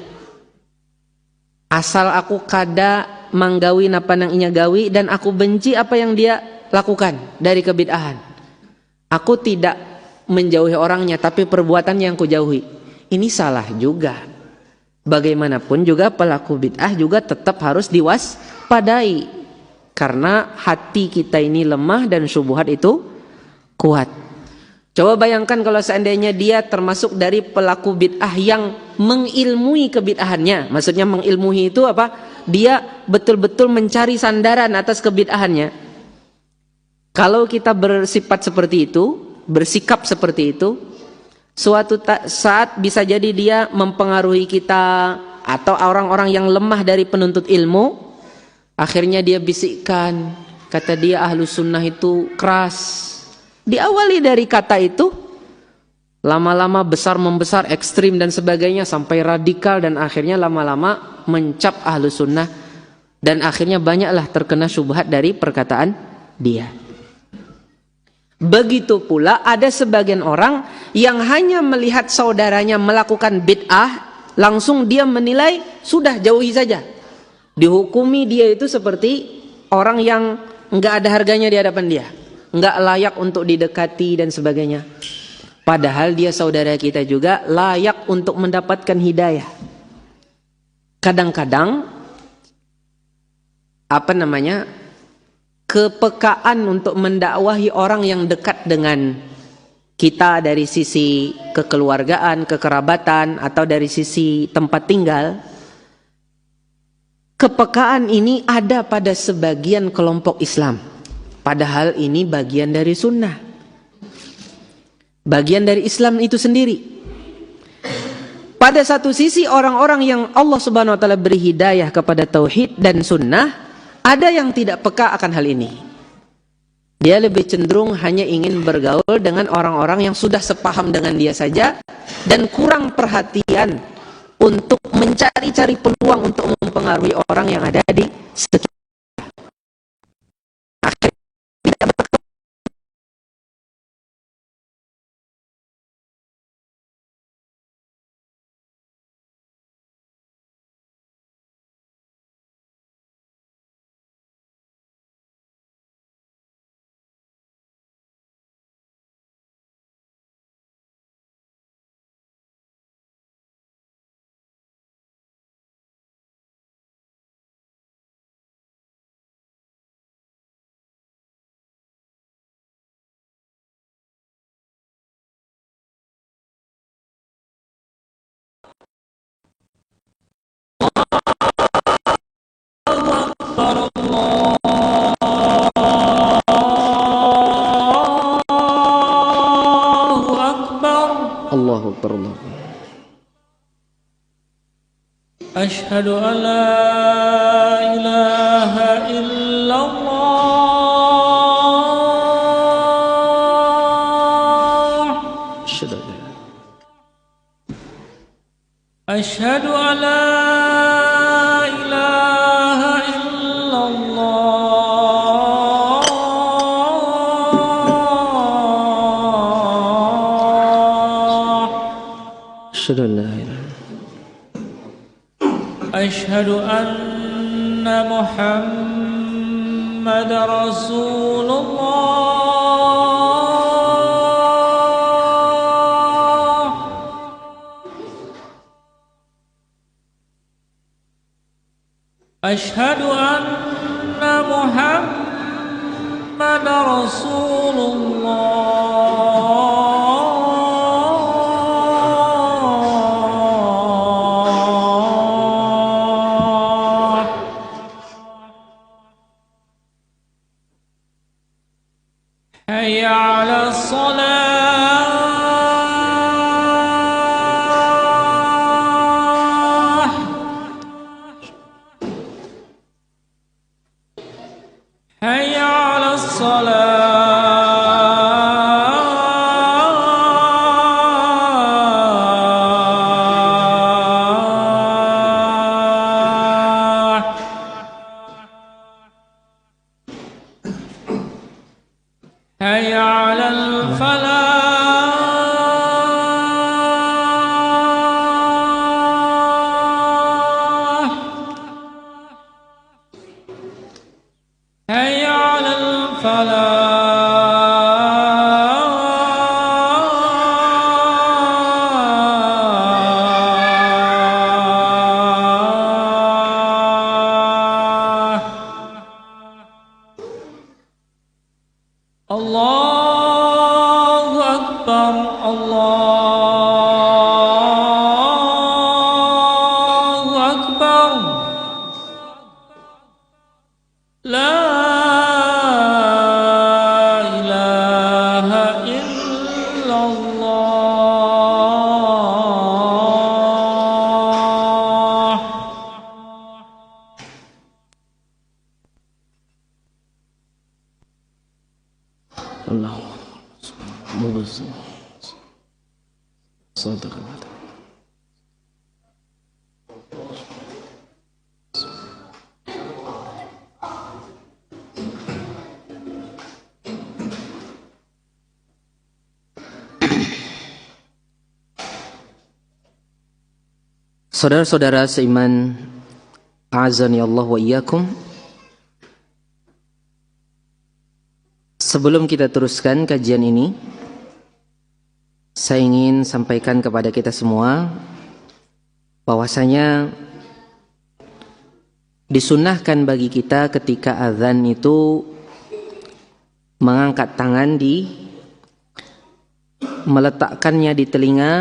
asal aku kada manggawi napa nang inya gawi, dan aku benci apa yang dia lakukan dari kebid'ahan. Aku tidak menjauhi orangnya tapi perbuatannya yang kujauhi. Ini salah juga. Bagaimanapun juga pelaku bid'ah juga tetap harus diwaspadai, karena hati kita ini lemah dan syubhat itu kuat. Coba bayangkan kalau seandainya dia termasuk dari pelaku bid'ah yang mengilmui kebid'ahannya. Maksudnya mengilmui itu apa? Dia betul-betul mencari sandaran atas kebid'ahannya. Kalau kita bersikap seperti itu, suatu saat bisa jadi dia mempengaruhi kita atau orang-orang yang lemah dari penuntut ilmu. Akhirnya dia bisikkan, kata dia ahlu sunnah itu keras. Diawali dari kata itu, lama-lama besar membesar, ekstrim dan sebagainya, sampai radikal, dan akhirnya lama-lama mencap ahlu sunnah, dan akhirnya banyaklah terkena syubhat dari perkataan dia. Begitu pula ada sebagian orang yang hanya melihat saudaranya melakukan bid'ah, langsung dia menilai, sudah jauhi saja. Dihukumi dia itu seperti orang yang enggak ada harganya di hadapan dia, enggak layak untuk didekati dan sebagainya. Padahal dia saudara kita juga, layak untuk mendapatkan hidayah. Kadang-kadang kepekaan untuk mendakwahi orang yang dekat dengan kita dari sisi kekeluargaan, kekerabatan, atau dari sisi tempat tinggal, kepekaan ini ada pada sebagian kelompok Islam. Padahal ini bagian dari sunnah, bagian dari Islam itu sendiri. Pada satu sisi orang-orang yang Allah Subhanahu wa taala beri hidayah kepada tauhid dan sunnah, ada yang tidak peka akan hal ini. Dia lebih cenderung hanya ingin bergaul dengan orang-orang yang sudah sepaham dengan dia saja, dan kurang perhatian untuk mencari-cari peluang untuk mempengaruhi orang yang ada di sekitar. Allahu Akbar, Allahu Akbar. Asyhadu an la ilaha illallah. Asyhadu an la ilaha illallah. Asyhadu an la ilaha. Asyhadu anna Muhammadar Rasulullah. Asyhadu anna Muhammadar Rasulullah. Hayya 'alas shalah. Hayya 'alas salah. Saudara-saudara seiman, a'azani Allah wa iyyakum. Sebelum kita teruskan kajian ini, saya ingin sampaikan kepada kita semua bahwasanya disunnahkan bagi kita ketika azan itu mengangkat tangan meletakkannya di telinga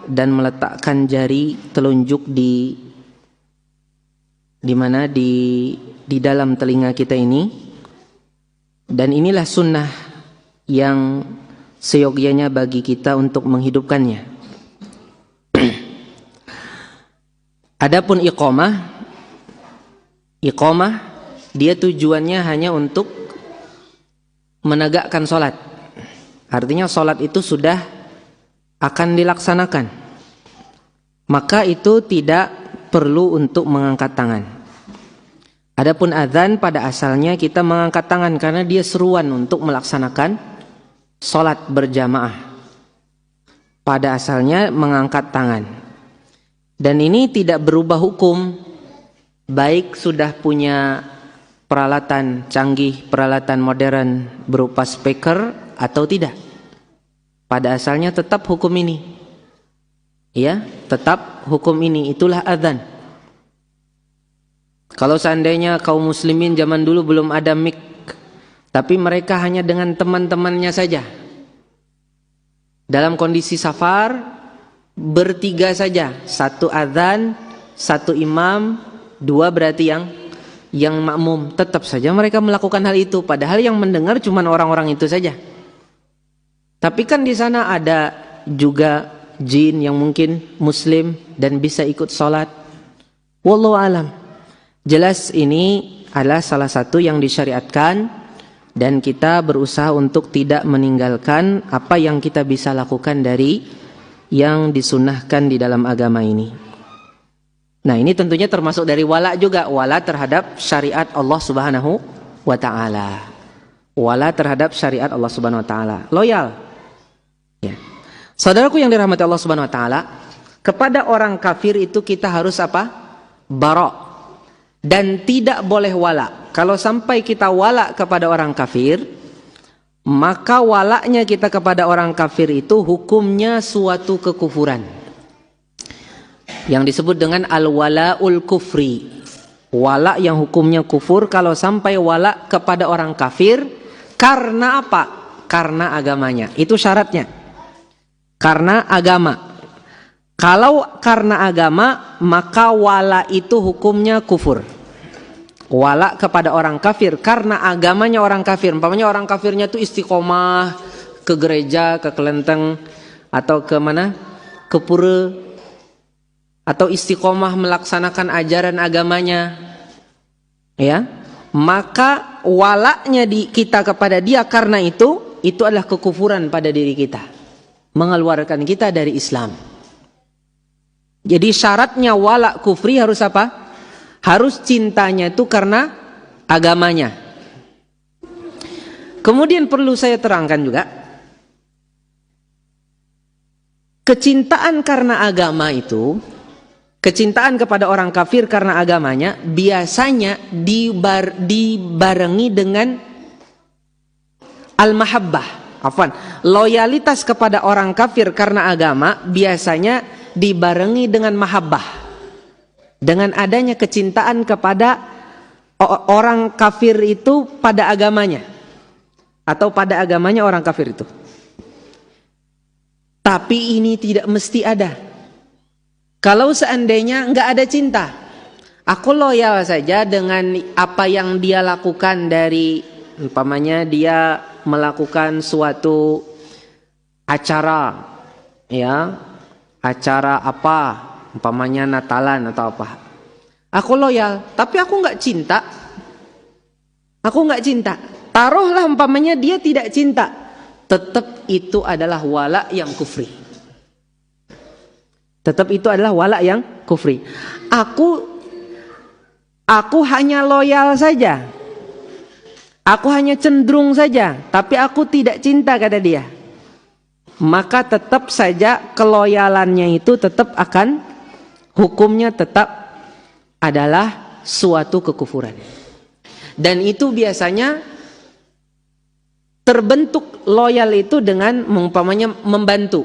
dan meletakkan jari telunjuk di mana di dalam telinga kita ini. Dan inilah sunnah yang seyogyanya bagi kita untuk menghidupkannya. Adapun iqamah dia tujuannya hanya untuk menegakkan sholat. Artinya sholat itu sudah akan dilaksanakan, maka itu tidak perlu untuk mengangkat tangan. Adapun azan pada asalnya kita mengangkat tangan karena dia seruan untuk melaksanakan sholat berjamaah. Pada asalnya mengangkat tangan. Dan ini tidak berubah hukum, baik sudah punya peralatan canggih, peralatan modern berupa speaker atau tidak. Pada asalnya tetap hukum ini. Ya, tetap hukum ini, itulah azan. Kalau seandainya kaum muslimin zaman dulu belum ada mic, tapi mereka hanya dengan teman-temannya saja, dalam kondisi safar, bertiga saja, satu azan, satu imam, dua berarti yang makmum, tetap saja mereka melakukan hal itu, padahal yang mendengar cuma orang-orang itu saja. Tapi kan di sana ada juga jin yang mungkin muslim dan bisa ikut sholat. Wallahu alam. Jelas ini adalah salah satu yang disyariatkan dan kita berusaha untuk tidak meninggalkan apa yang kita bisa lakukan dari yang disunnahkan di dalam agama ini. Nah, ini tentunya termasuk dari wala juga, wala terhadap syariat Allah Subhanahu wa taala. Wala terhadap syariat Allah Subhanahu wa taala. Loyal. Ya. Saudaraku yang dirahmati Allah Subhanahu wa taala, kepada orang kafir itu kita harus apa? Bara'. Dan tidak boleh wala. Kalau sampai kita wala kepada orang kafir, maka walaknya kita kepada orang kafir itu hukumnya suatu kekufuran, yang disebut dengan al-wala'ul kufri. Wala yang hukumnya kufur kalau sampai wala kepada orang kafir. Karena apa? Karena agamanya. Itu syaratnya. Karena agama. Kalau karena agama, maka wala itu hukumnya kufur. Wala kepada orang kafir karena agamanya orang kafir. Umpamanya orang kafirnya itu istiqomah ke gereja, ke kelenteng, atau ke mana? Ke pura, atau istiqomah melaksanakan ajaran agamanya, ya, maka walaknya kita kepada dia karena itu adalah kekufuran pada diri kita, mengeluarkan kita dari Islam. Jadi syaratnya wala kufri harus apa? Harus cintanya itu karena agamanya. Kemudian perlu saya terangkan juga, kecintaan karena agama itu, kecintaan kepada orang kafir karena agamanya biasanya dibarengi dengan al-mahabbah. Loyalitas kepada orang kafir karena agama biasanya dibarengi dengan mahabbah. Dengan adanya kecintaan kepada orang kafir itu pada agamanya, atau pada agamanya orang kafir itu. Tapi ini tidak mesti ada. Kalau seandainya nggak ada cinta, aku loyal saja dengan apa yang dia lakukan, dari umpamanya dia melakukan suatu acara, ya, acara apa, umpamanya Natalan atau apa. Aku loyal, tapi aku nggak cinta. Aku nggak cinta. Taruhlah umpamanya dia tidak cinta, tetap itu adalah wala yang kufri. Tetap itu adalah wala yang kufri. Aku hanya loyal saja. Aku hanya cenderung saja, tapi aku tidak cinta kata dia. Maka tetap saja keloyalannya itu tetap akan hukumnya tetap adalah suatu kekufuran. Dan itu biasanya terbentuk loyal itu dengan umpamanya membantu.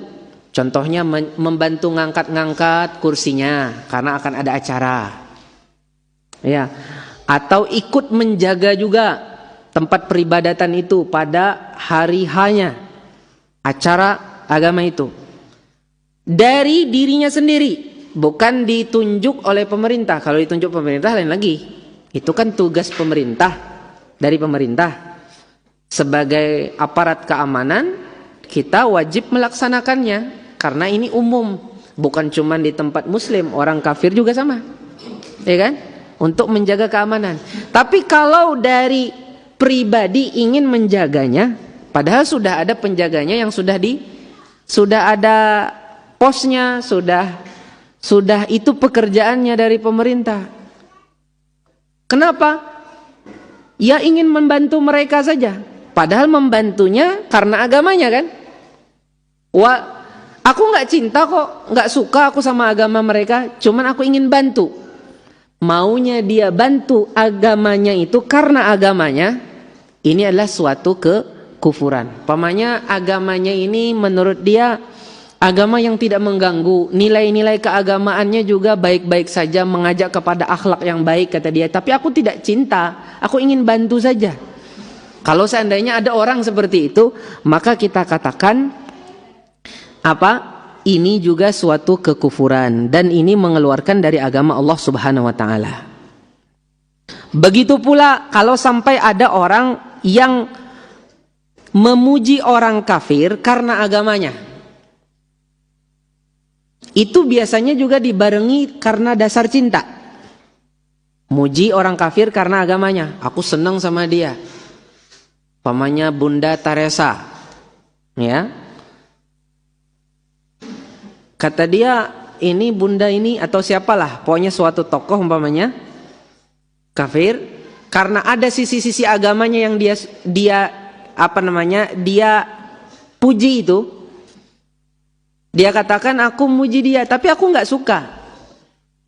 Contohnya membantu ngangkat-ngangkat kursinya karena akan ada acara. Ya, atau ikut menjaga juga tempat peribadatan itu pada hari hanya acara agama itu. Dari dirinya sendiri, bukan ditunjuk oleh pemerintah. Kalau ditunjuk pemerintah lain lagi. Itu kan tugas pemerintah, dari pemerintah. Sebagai aparat keamanan, kita wajib melaksanakannya. Karena ini umum, bukan cuma di tempat muslim, orang kafir juga sama. Ya kan? Untuk menjaga keamanan. Tapi kalau dari pribadi ingin menjaganya, padahal sudah ada penjaganya yang sudah ada posnya, sudah itu pekerjaannya dari pemerintah. Kenapa? Ya ingin membantu mereka saja. Padahal membantunya karena agamanya kan. Aku nggak cinta kok, nggak suka aku sama agama mereka. Cuman aku ingin bantu. Maunya dia bantu agamanya itu karena agamanya. Ini adalah suatu kekufuran. Pamannya agamanya ini menurut dia agama yang tidak mengganggu, nilai-nilai keagamaannya juga baik-baik saja, mengajak kepada akhlak yang baik kata dia. Tapi aku tidak cinta, aku ingin bantu saja. Kalau seandainya ada orang seperti itu, maka kita katakan ini juga suatu kekufuran dan ini mengeluarkan dari agama Allah Subhanahu wa taala. Begitu pula kalau sampai ada orang yang memuji orang kafir karena agamanya. Itu biasanya juga dibarengi karena dasar cinta. Muji orang kafir karena agamanya. Aku senang sama dia. Pamannya Bunda Teresa. Ya. Kata dia, ini bunda ini atau siapalah, pokoknya suatu tokoh umpamanya kafir, karena ada sisi-sisi agamanya yang dia puji itu. Dia katakan aku muji dia, tapi aku nggak suka.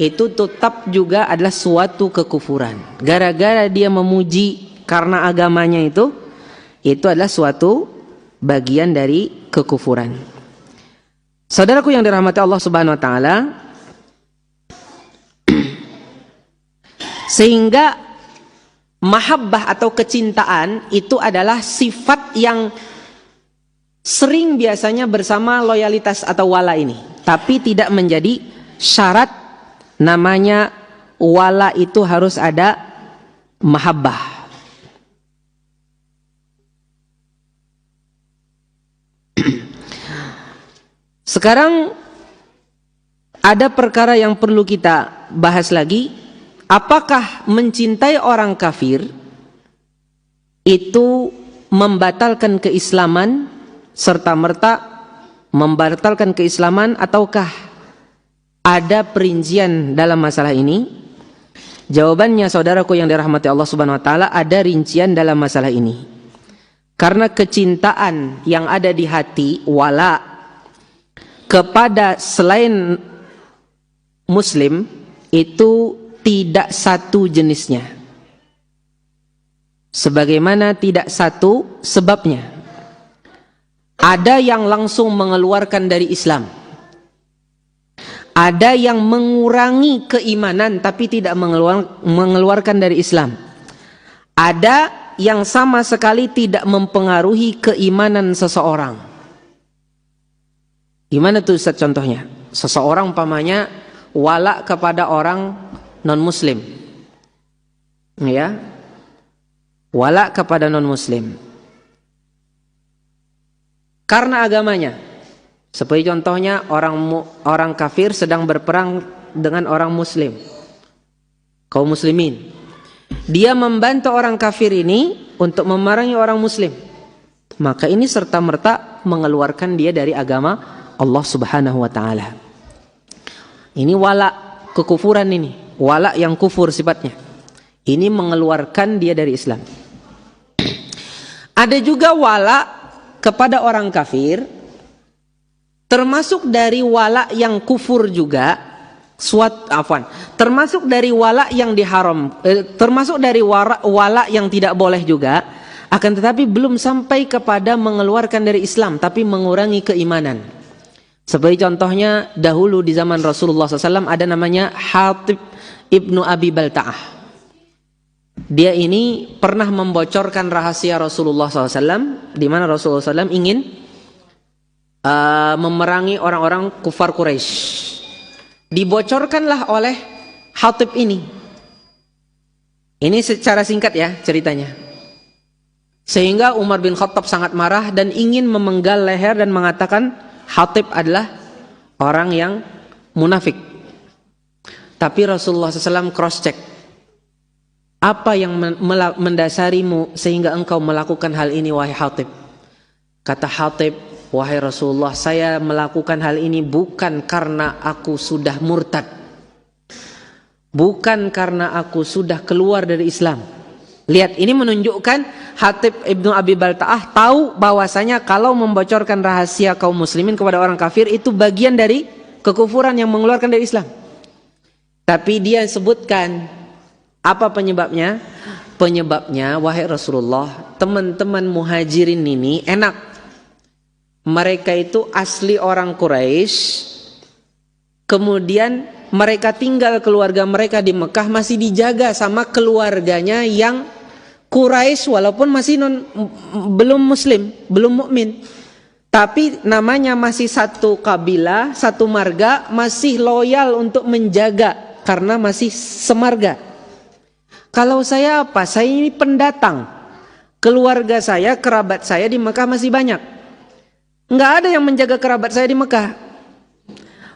Itu tetap juga adalah suatu kekufuran. Gara-gara dia memuji karena agamanya itu adalah suatu bagian dari kekufuran. Saudaraku yang dirahmati Allah Subhanahu wa taala, sehingga mahabbah atau kecintaan itu adalah sifat yang sering biasanya bersama loyalitas atau wala ini, tapi tidak menjadi syarat namanya wala itu harus ada mahabbah. Sekarang ada perkara yang perlu kita bahas lagi. Apakah mencintai orang kafir itu membatalkan keislaman serta merta membatalkan keislaman, ataukah ada perincian dalam masalah ini? Jawabannya saudaraku yang dirahmati Allah Subhanahu wa taala, ada rincian dalam masalah ini. Karena kecintaan yang ada di hati wala kepada selain muslim itu tidak satu jenisnya, sebagaimana tidak satu sebabnya. Ada yang langsung mengeluarkan dari Islam, ada yang mengurangi keimanan tapi tidak mengeluarkan dari Islam, ada yang sama sekali tidak mempengaruhi keimanan seseorang. Gimana tuh Ustaz contohnya? Seseorang umpamanya wala kepada orang non-muslim. Ya. Wala kepada non-muslim. Karena agamanya. Seperti contohnya orang kafir sedang berperang dengan orang muslim. Kaum muslimin. Dia membantu orang kafir ini untuk memerangi orang muslim. Maka ini serta-merta mengeluarkan dia dari agama Allah Subhanahu wa taala. Ini wala kekufuran ini, wala yang kufur sifatnya. Ini mengeluarkan dia dari Islam. Ada juga wala kepada orang kafir, termasuk dari wala yang kufur juga, termasuk dari wala yang diharam, termasuk dari wala yang tidak boleh juga, akan tetapi belum sampai kepada mengeluarkan dari Islam, tapi mengurangi keimanan. Seperti contohnya dahulu di zaman Rasulullah SAW ada namanya Hatib ibnu Abi Balta'ah. Dia ini pernah membocorkan rahasia Rasulullah SAW, di mana Rasulullah SAW ingin memerangi orang-orang kufar Quraisy. Dibocorkanlah oleh Hatib ini. Ini secara singkat ya ceritanya. Sehingga Umar bin Khattab sangat marah dan ingin memenggal leher dan mengatakan Hatib adalah orang yang munafik. Tapi Rasulullah SAW cross check. Apa yang mendasarimu sehingga engkau melakukan hal ini wahai Hatib? Kata Hatib, wahai Rasulullah, saya melakukan hal ini bukan karena aku sudah murtad, bukan karena aku sudah keluar dari Islam. Lihat, ini menunjukkan Hatib ibnu Abi Balta'ah tahu bahwasanya kalau membocorkan rahasia kaum muslimin kepada orang kafir itu bagian dari kekufuran yang mengeluarkan dari Islam. Tapi dia sebutkan apa penyebabnya? Penyebabnya, wahai Rasulullah, teman-teman muhajirin ini enak. Mereka itu asli orang Quraisy. Kemudian mereka tinggal keluarga mereka di Mekah masih dijaga sama keluarganya yang Quraisy walaupun masih belum muslim, belum mukmin. Tapi namanya masih satu kabilah, satu marga, masih loyal untuk menjaga karena masih semarga. Kalau saya apa? Saya ini pendatang. Keluarga saya, kerabat saya di Mekah masih banyak. Enggak ada yang menjaga kerabat saya di Mekah.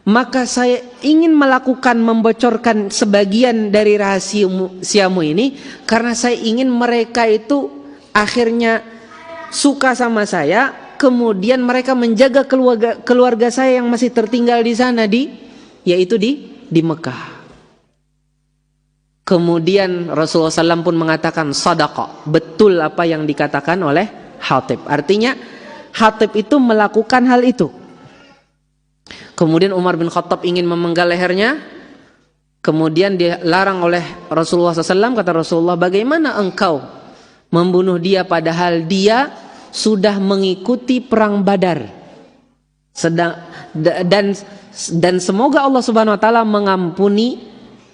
Maka saya ingin membocorkan sebagian dari rahasiamu ini karena saya ingin mereka itu akhirnya suka sama saya, kemudian mereka menjaga keluarga saya yang masih tertinggal di sana yaitu di Mekah. Kemudian Rasulullah SAW pun mengatakan sadaqa, betul apa yang dikatakan oleh Hatib. Artinya Hatib itu melakukan hal itu. Kemudian Umar bin Khattab ingin memenggal lehernya. Kemudian dilarang oleh Rasulullah SAW. Kata Rasulullah, bagaimana engkau membunuh dia padahal dia sudah mengikuti perang Badar. Dan semoga Allah Subhanahu Wa Taala mengampuni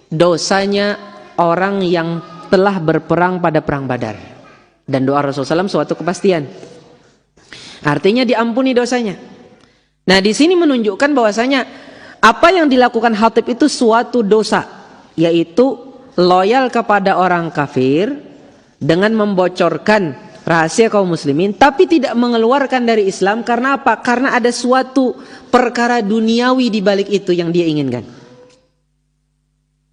dosanya orang yang telah berperang pada perang Badar. Dan doa Rasulullah SAW suatu kepastian. Artinya diampuni dosanya. Nah, di sini menunjukkan bahwasanya apa yang dilakukan Hatib itu suatu dosa, yaitu loyal kepada orang kafir dengan membocorkan rahasia kaum muslimin, tapi tidak mengeluarkan dari Islam. Karena apa? Karena ada suatu perkara duniawi di balik itu yang dia inginkan.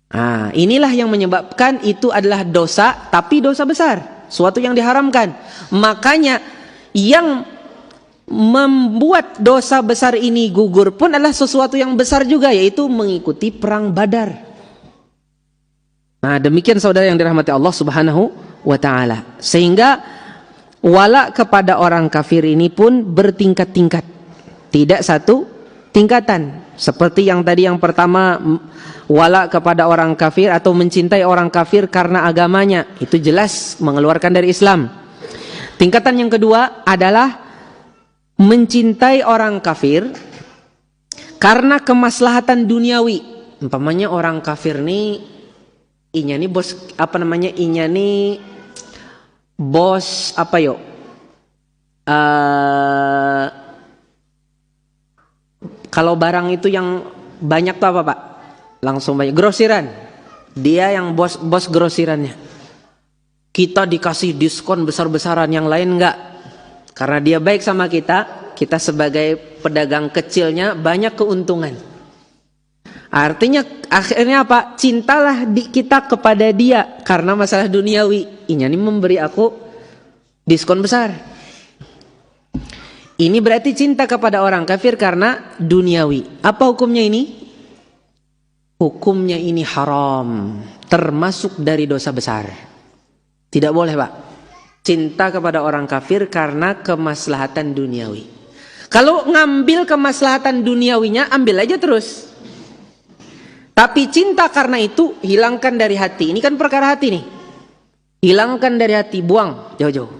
Nah, inilah yang menyebabkan itu adalah dosa, tapi dosa besar, suatu yang diharamkan. Makanya yang membuat dosa besar ini gugur pun adalah sesuatu yang besar juga, yaitu mengikuti perang Badar. Nah, demikian saudara yang dirahmati Allah Subhanahu wa Ta'ala. Sehingga wala kepada orang kafir ini pun bertingkat-tingkat, tidak satu tingkatan. Seperti yang tadi yang pertama, wala kepada orang kafir atau mencintai orang kafir karena agamanya, itu jelas mengeluarkan dari Islam. Tingkatan yang kedua adalah mencintai orang kafir karena kemaslahatan duniawi. Umpamanya orang kafir nih, inya nih bos apa namanya? Inya nih bos apa yo? Kalau barang itu yang banyak tuh apa Pak? Langsung banyak. Grosiran. Dia yang bos grosirannya. Kita dikasih diskon besar-besaran, yang lain enggak. Karena dia baik sama kita, kita sebagai pedagang kecilnya banyak keuntungan. Artinya akhirnya apa? Cintalah kita kepada dia karena masalah duniawi. Ini memberi aku diskon besar. Ini berarti cinta kepada orang kafir karena duniawi. Apa hukumnya ini? Hukumnya ini haram, termasuk dari dosa besar. Tidak boleh Pak, cinta kepada orang kafir karena kemaslahatan duniawi. Kalau ngambil kemaslahatan duniawinya, ambil aja terus. Tapi cinta karena itu hilangkan dari hati. Ini kan perkara hati nih. Hilangkan dari hati, buang jauh-jauh.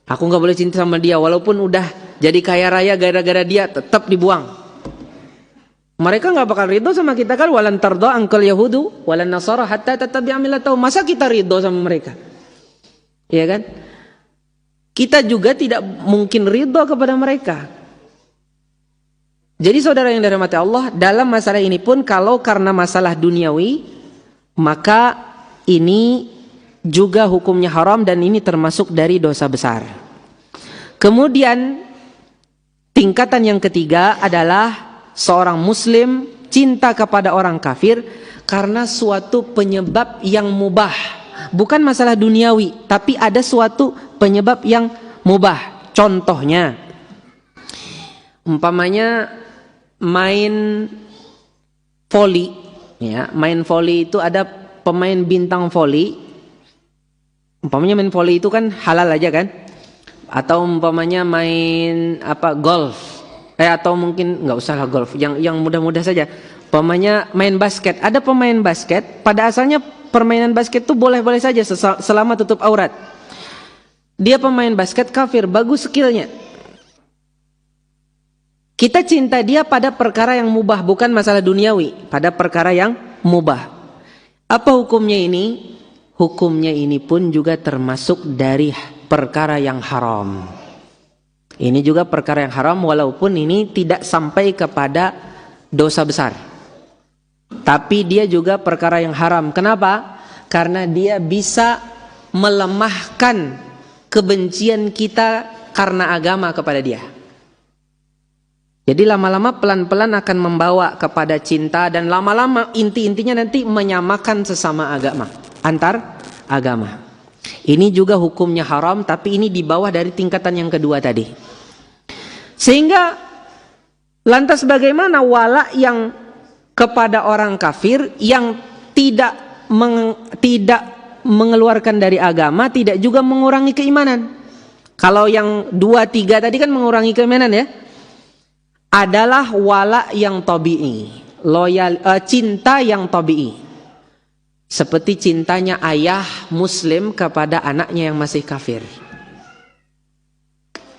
Aku nggak boleh cinta sama dia walaupun udah jadi kaya raya gara-gara dia, tetap dibuang. Mereka nggak bakal ridho sama kita kan, walan tardo angkal yahudu walan nasara hatta tattabi'a millatahum. Masa kita ridho sama mereka? Iya kan? Kita juga tidak mungkin ridho kepada mereka. Jadi saudara yang dirahmati Allah, dalam masalah ini pun kalau karena masalah duniawi, maka ini juga hukumnya haram dan ini termasuk dari dosa besar. Kemudian tingkatan yang ketiga adalah seorang muslim cinta kepada orang kafir karena suatu penyebab yang mubah. Bukan masalah duniawi, tapi ada suatu penyebab yang mubah. Contohnya, umpamanya main voli, ya, main voli itu ada pemain bintang voli. Umpamanya main voli itu kan halal aja kan? Atau umpamanya main golf, atau mungkin nggak usah lah golf, yang mudah-mudah saja. Umpamanya main basket, ada pemain basket. Pada asalnya permainan basket itu boleh-boleh saja selama tutup aurat. Dia pemain basket kafir, bagus skillnya. Kita cinta dia pada perkara yang mubah, bukan masalah duniawi, pada perkara yang mubah. Apa hukumnya ini? Hukumnya ini pun juga termasuk dari perkara yang haram. Ini juga perkara yang haram walaupun ini tidak sampai kepada dosa besar. Tapi dia juga perkara yang haram. Kenapa? Karena dia bisa melemahkan kebencian kita karena agama kepada dia. Jadi lama-lama pelan-pelan akan membawa kepada cinta dan lama-lama inti-intinya nanti menyamakan sesama agama, antar agama. Ini juga hukumnya haram, tapi ini di bawah dari tingkatan yang kedua tadi. Sehingga lantas bagaimana wala yang kepada orang kafir yang tidak mengeluarkan dari agama, tidak juga mengurangi keimanan. Kalau yang 2-3 tadi kan mengurangi keimanan ya. Adalah wala yang tabi'i, cinta yang tabi'i. Seperti cintanya ayah muslim kepada anaknya yang masih kafir.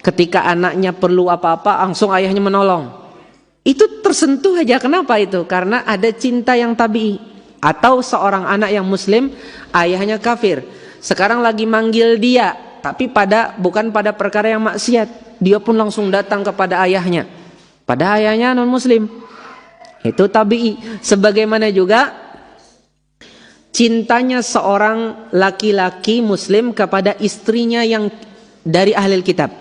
Ketika anaknya perlu apa-apa, langsung ayahnya menolong. Itu tersentuh aja. Kenapa itu? Karena ada cinta yang tabi'i. Atau seorang anak yang muslim, ayahnya kafir. Sekarang lagi manggil dia, tapi bukan pada perkara yang maksiat. Dia pun langsung datang kepada ayahnya. Pada ayahnya non muslim. Itu tabi'i. Sebagaimana juga cintanya seorang laki-laki muslim kepada istrinya yang dari ahli kitab.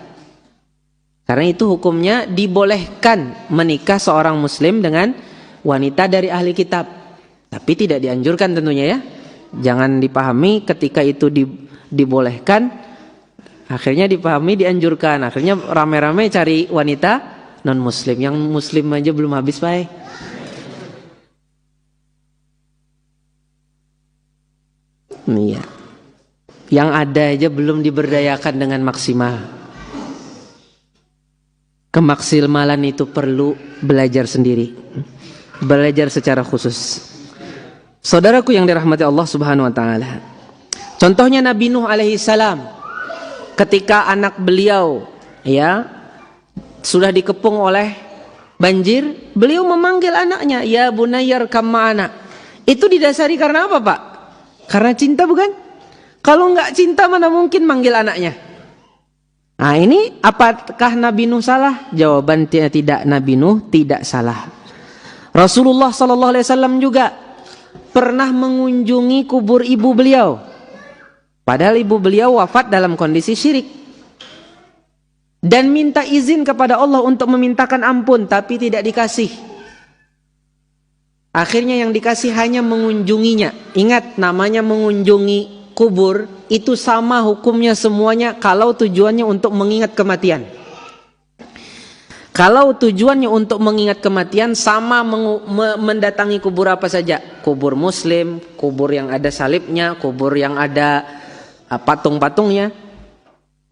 Karena itu hukumnya dibolehkan menikah seorang muslim dengan wanita dari ahli kitab. Tapi tidak dianjurkan tentunya ya. Jangan dipahami ketika itu dibolehkan, akhirnya dipahami dianjurkan. Akhirnya rame-rame cari wanita non muslim, yang muslim aja belum habis Pak. Iya. Yang ada aja belum diberdayakan dengan maksimal. Kemaksimalan itu perlu belajar sendiri. Belajar secara khusus. Saudaraku yang dirahmati Allah Subhanahu wa taala. Contohnya Nabi Nuh alaihi salam. Ketika anak beliau sudah dikepung oleh banjir, beliau memanggil anaknya, ya bunayyar kam ma'ana. Itu didasari karena apa, Pak? Karena cinta bukan? Kalau enggak cinta mana mungkin manggil anaknya? Nah, ini apakah Nabi Nuh salah? Jawabannya tidak, Nabi Nuh tidak salah. Rasulullah sallallahu alaihi wasallam juga pernah mengunjungi kubur ibu beliau. Padahal ibu beliau wafat dalam kondisi syirik. Dan minta izin kepada Allah untuk memintakan ampun, tapi tidak dikasih. Akhirnya yang dikasih hanya mengunjunginya. Ingat, namanya mengunjungi kubur itu sama hukumnya semuanya kalau tujuannya untuk mengingat kematian. Kalau tujuannya untuk mengingat kematian, sama mendatangi kubur apa saja. Kubur muslim, kubur yang ada salibnya, kubur yang ada patung-patungnya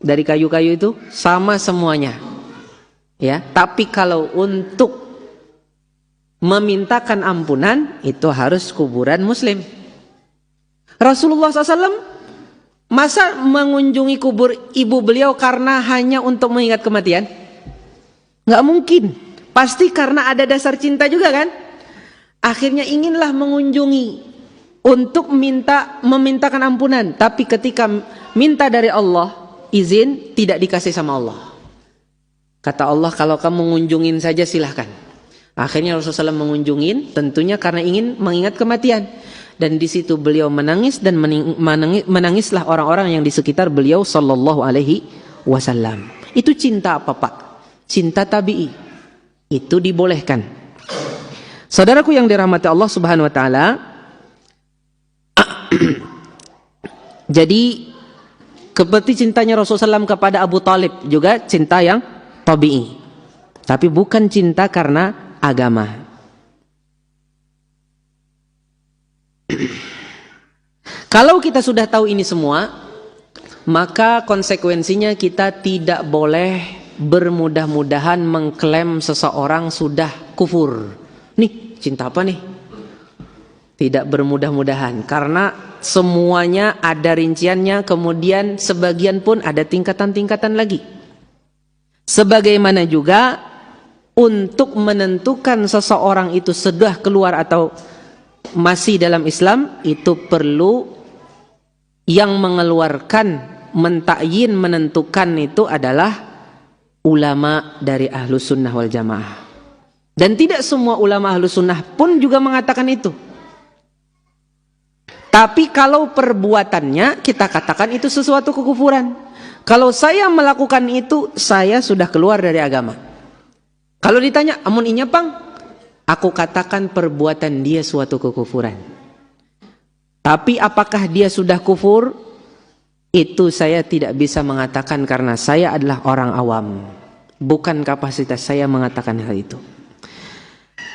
dari kayu-kayu itu, sama semuanya. Ya, tapi kalau untuk memintakan ampunan itu harus kuburan muslim. Rasulullah SAW masa mengunjungi kubur ibu beliau karena hanya untuk mengingat kematian? Nggak mungkin. Pasti karena ada dasar cinta juga kan? Akhirnya inginlah mengunjungi untuk memintakan ampunan. Tapi ketika minta dari Allah izin, tidak dikasih sama Allah. Kata Allah, kalau kamu mengunjungin saja silahkan. Akhirnya Rasulullah SAW mengunjungin, tentunya karena ingin mengingat kematian. Dan di situ beliau menangis dan menangislah orang-orang yang di sekitar beliau sallallahu alaihi wasallam. Itu cinta apa Pak? Cinta tabi'i. Itu dibolehkan. Saudaraku yang dirahmati Allah Subhanahu wa taala, jadi seperti cintanya Rasulullah SAW kepada Abu Talib juga cinta yang tabi'i. Tapi bukan cinta karena agama. Kalau kita sudah tahu ini semua, maka konsekuensinya kita tidak boleh bermudah-mudahan mengklaim seseorang sudah kufur. Nih, cinta apa nih? Tidak bermudah-mudahan, karena semuanya ada rinciannya, kemudian sebagian pun ada tingkatan-tingkatan lagi. Sebagaimana juga untuk menentukan seseorang itu sudah keluar atau masih dalam Islam, itu perlu yang mengeluarkan, mentakyin, menentukan itu adalah ulama dari Ahlus Sunnah wal Jamaah. Dan tidak semua ulama Ahlus Sunnah pun juga mengatakan itu. Tapi kalau perbuatannya kita katakan itu sesuatu kekufuran. Kalau saya melakukan itu, saya sudah keluar dari agama. Kalau ditanya, amun inya pang, aku katakan perbuatan dia suatu kekufuran. Tapi apakah dia sudah kufur? Itu saya tidak bisa mengatakan karena saya adalah orang awam. Bukan kapasitas saya mengatakan hal itu.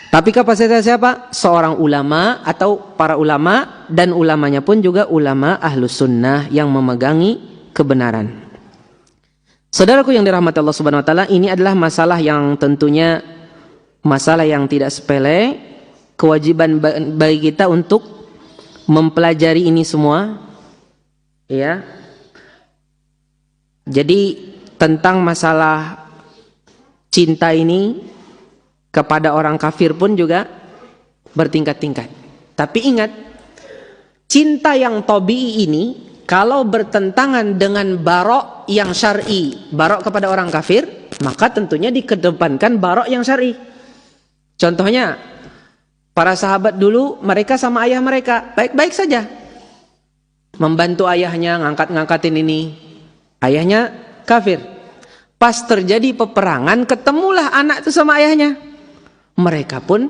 Tapi kapasitas siapa? Seorang ulama atau para ulama, dan ulamanya pun juga ulama Ahlus Sunnah yang memegangi kebenaran. Saudaraku yang dirahmati Allah Subhanahu wa taala, ini adalah masalah yang tentunya masalah yang tidak sepele. Kewajiban bagi kita untuk mempelajari ini semua, ya. Jadi tentang masalah cinta ini kepada orang kafir pun juga bertingkat-tingkat. Tapi ingat, cinta yang tabi'i ini kalau bertentangan dengan barok yang syar'i, barok kepada orang kafir, maka tentunya dikedepankan barok yang syar'i. Contohnya, para sahabat dulu, mereka sama ayah mereka baik-baik saja, membantu ayahnya, ngangkatin ini. Ayahnya kafir. Pas terjadi peperangan, ketemulah anak itu sama ayahnya. Mereka pun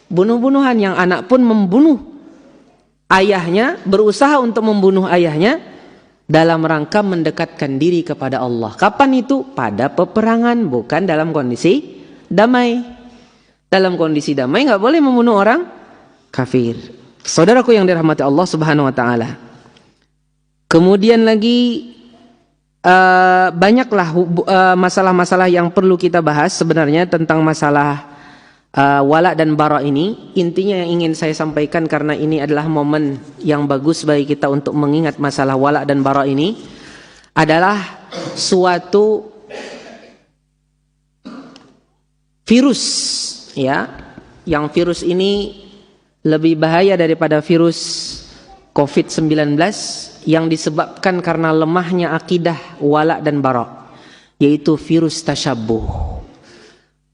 bunuh-bunuhan, yang anak pun membunuh ayahnya, berusaha untuk membunuh ayahnya dalam rangka mendekatkan diri kepada Allah. Kapan itu? Pada peperangan, bukan dalam kondisi damai. Dalam kondisi damai nggak boleh membunuh orang kafir. Saudaraku yang dirahmati Allah Subhanahu wa taala. Kemudian lagi banyaklah masalah-masalah yang perlu kita bahas sebenarnya tentang masalah wala dan bara ini. Intinya yang ingin saya sampaikan, karena ini adalah momen yang bagus bagi kita untuk mengingat masalah wala dan bara ini, adalah suatu virus, ya, yang virus ini lebih bahaya daripada virus COVID-19 yang disebabkan karena lemahnya akidah wala dan bara, yaitu virus tasyabbuh.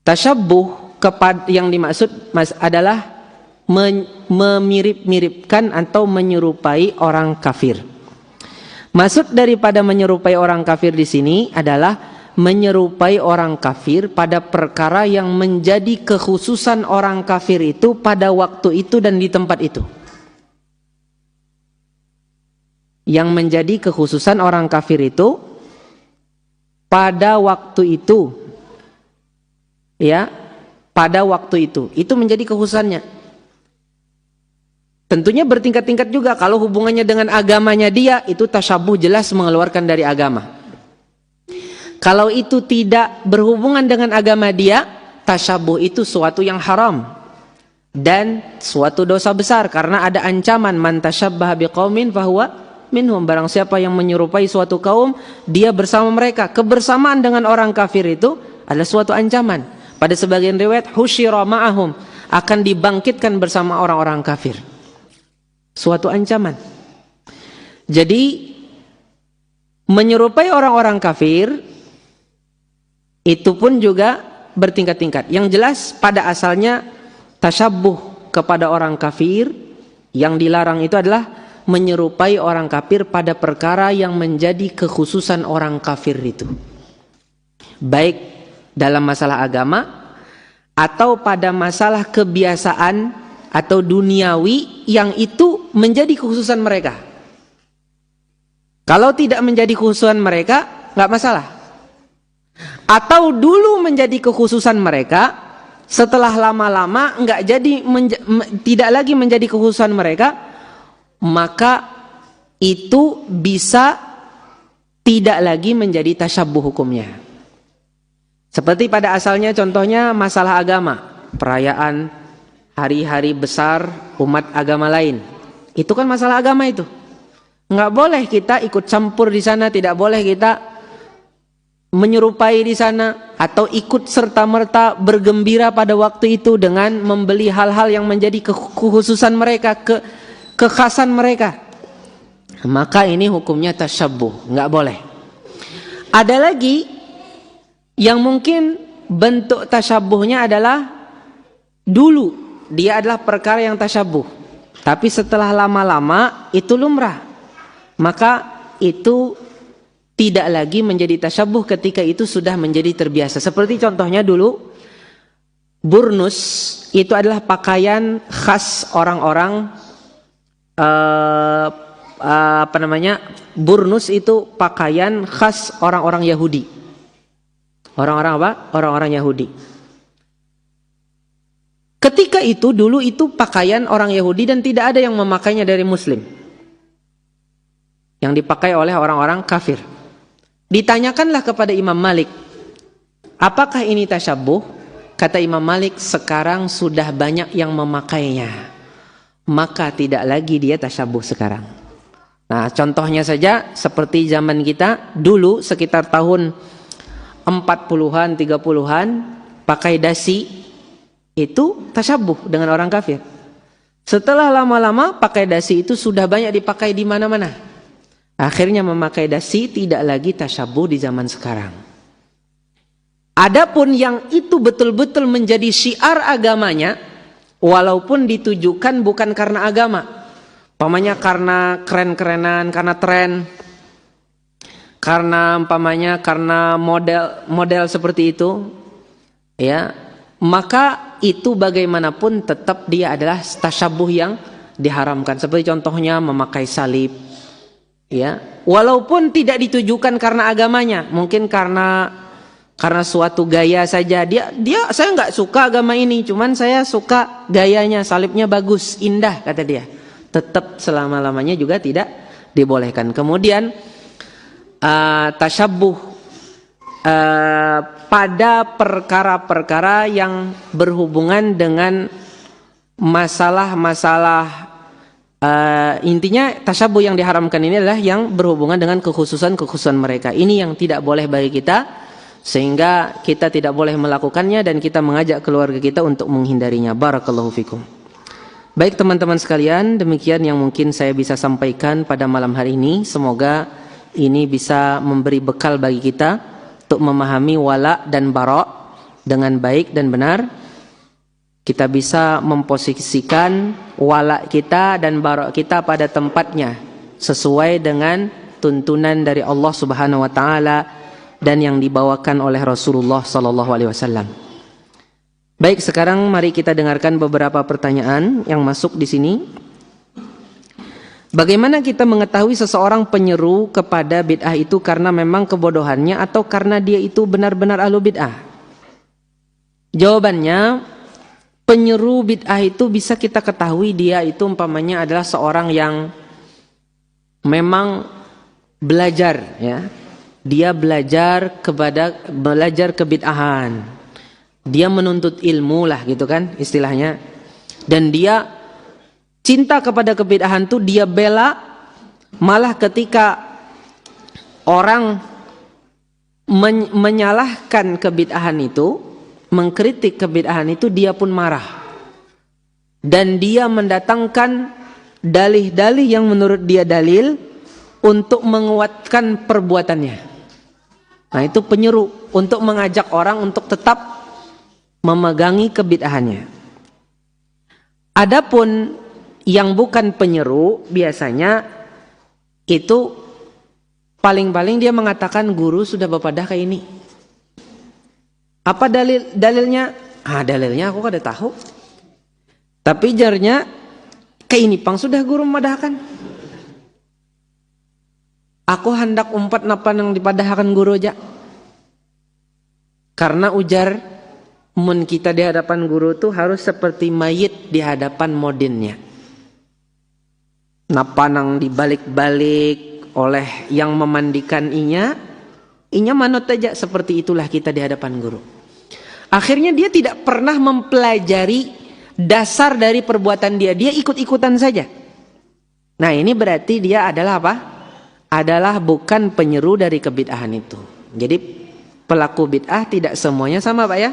Tasyabbuh yang dimaksud adalah memirip-miripkan atau menyerupai orang kafir. Maksud daripada menyerupai orang kafir di sini adalah menyerupai orang kafir pada perkara yang menjadi kekhususan orang kafir itu pada waktu itu dan di tempat itu. Yang menjadi kekhususan orang kafir itu pada waktu itu, ya, pada waktu itu menjadi kekhususannya. Tentunya bertingkat-tingkat juga. Kalau hubungannya dengan agamanya dia, itu tasyabuh, jelas mengeluarkan dari agama. Kalau itu tidak berhubungan dengan agama dia, tasyabuh itu suatu yang haram. dan suatu dosa besar karena ada ancaman man tasyabbaha biqaumin fahuwa minhum, barang siapa yang menyerupai suatu kaum dia bersama mereka. Kebersamaan dengan orang kafir itu adalah suatu ancaman. Pada sebagian riwayat husyira ma'ahum, akan dibangkitkan bersama orang-orang kafir. Suatu ancaman. Jadi menyerupai orang-orang kafir itu pun juga bertingkat-tingkat. Yang jelas pada asalnya tasyabbuh kepada orang kafir yang dilarang itu adalah menyerupai orang kafir pada perkara yang menjadi kekhususan orang kafir itu. Baik dalam masalah agama atau pada masalah kebiasaan atau duniawi yang itu menjadi kekhususan mereka. Kalau tidak menjadi kekhususan mereka, nggak masalah. Atau dulu menjadi kekhususan mereka, setelah lama-lama nggak jadi tidak lagi menjadi kekhususan mereka, maka itu bisa tidak lagi menjadi tasyabbuh hukumnya. Seperti pada asalnya contohnya masalah agama, perayaan hari-hari besar umat agama lain. Itu kan masalah agama itu. Nggak boleh kita ikut campur di sana, tidak boleh kita menyerupai di sana atau ikut serta-merta bergembira pada waktu itu dengan membeli hal-hal yang menjadi kekhususan mereka, kekhasan mereka. Maka ini hukumnya tasyabbuh, nggak boleh. Ada lagi yang mungkin bentuk tasyabbuhnya adalah dulu dia adalah perkara yang tasyabbuh, tapi setelah lama-lama itu lumrah. Maka itu tidak lagi menjadi tasyabbuh ketika itu sudah menjadi terbiasa. Seperti contohnya dulu burnus itu adalah pakaian khas orang-orang burnus itu pakaian khas orang-orang Yahudi. Orang-orang apa? Orang-orang Yahudi. Ketika itu dulu itu pakaian orang Yahudi dan tidak ada yang memakainya dari muslim. Yang dipakai oleh orang-orang kafir. Ditanyakanlah kepada Imam Malik, apakah ini tasyabbuh? Kata Imam Malik, sekarang sudah banyak yang memakainya, maka tidak lagi dia tasyabbuh sekarang. Nah, contohnya saja seperti zaman kita dulu sekitar tahun 40-an, 30-an, pakai dasi itu tasyabbuh dengan orang kafir. Setelah lama-lama pakai dasi itu sudah banyak dipakai di mana-mana. Akhirnya memakai dasi tidak lagi tasyabbuh di zaman sekarang. Adapun yang itu betul-betul menjadi syiar agamanya, walaupun ditujukan bukan karena agama, umpamanya karena keren-kerenan, karena tren, karena umpamanya karena model seperti itu, ya, maka itu bagaimanapun tetap dia adalah tasyabbuh yang diharamkan. Seperti contohnya memakai salib. Ya, walaupun tidak ditujukan karena agamanya, mungkin karena suatu gaya saja. Dia saya nggak suka agama ini, cuman saya suka gayanya, salibnya bagus, indah kata dia. Tetap selama-lamanya juga tidak dibolehkan. Kemudian tasyabbuh pada perkara-perkara yang berhubungan dengan masalah-masalah intinya tasyabbuh yang diharamkan ini adalah yang berhubungan dengan kekhususan mereka. Ini yang tidak boleh bagi kita, sehingga kita tidak boleh melakukannya dan kita mengajak keluarga kita untuk menghindarinya. Barakallahu fikum. Baik teman-teman sekalian, demikian yang mungkin saya bisa sampaikan pada malam hari ini. Semoga ini bisa memberi bekal bagi kita untuk memahami wala dan bara dengan baik dan benar. Kita bisa memposisikan wala kita dan bara kita pada tempatnya sesuai dengan tuntunan dari Allah Subhanahu wa taala dan yang dibawakan oleh Rasulullah sallallahu alaihi wasallam. Baik, sekarang mari kita dengarkan beberapa pertanyaan yang masuk di sini. Bagaimana kita mengetahui seseorang penyeru kepada bid'ah itu karena memang kebodohannya atau karena dia itu benar-benar ahlu bid'ah? Jawabannya, penyeru bid'ah itu bisa kita ketahui dia itu umpamanya adalah seorang yang memang belajar, ya. Dia belajar kebid'ahan. Dia menuntut ilmu lah gitu kan istilahnya. Dan dia cinta kepada kebid'ahan itu dia bela, malah ketika orang menyalahkan kebid'ahan itu, mengkritik kebid'ahan itu, dia pun marah. Dan dia mendatangkan dalih-dalih yang menurut dia dalil untuk menguatkan perbuatannya. Nah, itu penyeru untuk mengajak orang untuk tetap memegangi kebid'ahannya. Adapun yang bukan penyeru biasanya itu paling-paling dia mengatakan guru sudah bepadah kayak ini. Apa dalilnya? Dalilnya aku kada tahu. Tapi jarnya kayak ini pang sudah guru memadahkan. Aku hendak umpat napa yang dipadahkan guru aja. Karena ujar mun kita di hadapan guru tuh harus seperti mayit di hadapan modinnya. Napa nang dibalik-balik oleh yang memandikan inya manut aja, seperti itulah kita di hadapan guru. Akhirnya dia tidak pernah mempelajari dasar dari perbuatan dia ikut-ikutan saja. Nah, ini berarti dia adalah apa? Adalah bukan penyeru dari kebid'ahan itu. Jadi pelaku bid'ah tidak semuanya sama, Pak ya.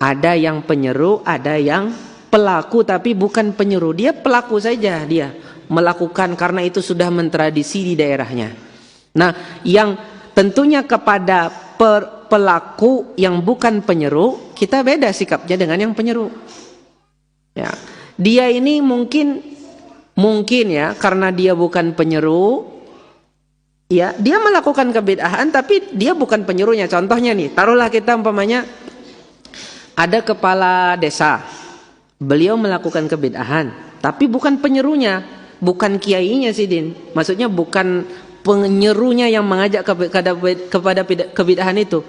Ada yang penyeru, ada yang pelaku tapi bukan penyeru. Dia pelaku saja, dia melakukan karena itu sudah mentradisi di daerahnya. Nah, yang tentunya kepada pelaku yang bukan penyeru, kita beda sikapnya dengan yang penyeru. Ya, dia ini mungkin ya karena dia bukan penyeru, ya dia melakukan kebid'ahan tapi dia bukan penyerunya. Contohnya nih, taruhlah kita umpamanya ada kepala desa, beliau melakukan kebid'ahan tapi bukan penyerunya, bukan kiainya sih Din. Maksudnya bukan penyerunya yang mengajak kepada kebid'ahan itu.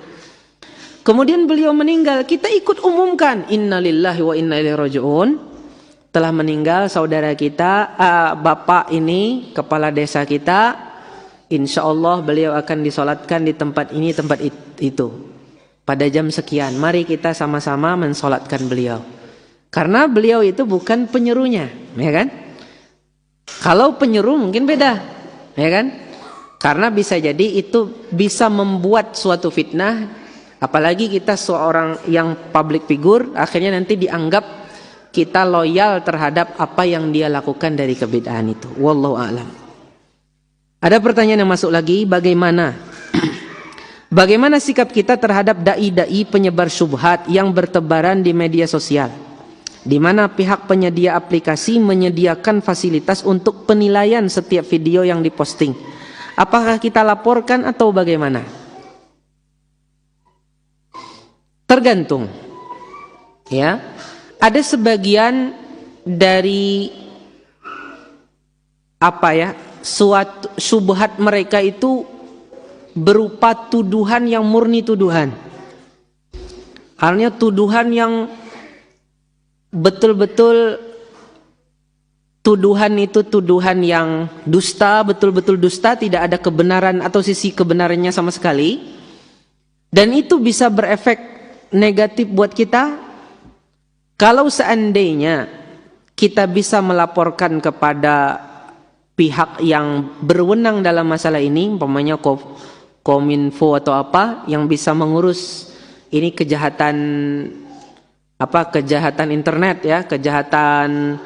Kemudian beliau meninggal, kita ikut umumkan innalillahi wa inna ilaihi raji'un. Telah meninggal saudara kita, bapak ini, kepala desa kita. Insya Allah beliau akan disolatkan di tempat ini, tempat itu. Pada jam sekian, mari kita sama-sama mensolatkan beliau. Karena beliau itu bukan penyerunya, ya kan? Kalau penyeru mungkin beda, ya kan? Karena bisa jadi itu bisa membuat suatu fitnah. Apalagi kita seorang yang public figure, akhirnya nanti dianggap kita loyal terhadap apa yang dia lakukan dari kebid'ahan itu. Wallahu a'lam. Ada pertanyaan yang masuk lagi, bagaimana sikap kita terhadap dai-dai penyebar syubhat yang bertebaran di media sosial, di mana pihak penyedia aplikasi menyediakan fasilitas untuk penilaian setiap video yang diposting. Apakah kita laporkan atau bagaimana? Tergantung. Ya. Ada sebagian dari suatu syubhat mereka itu berupa tuduhan yang murni tuduhan. Artinya tuduhan yang betul-betul tuduhan itu tuduhan yang dusta, betul-betul dusta, tidak ada kebenaran atau sisi kebenarannya sama sekali. Dan itu bisa berefek negatif buat kita. Kalau seandainya kita bisa melaporkan kepada pihak yang berwenang dalam masalah ini, umpamanya Kominfo atau apa yang bisa mengurus ini kejahatan internet ya, kejahatan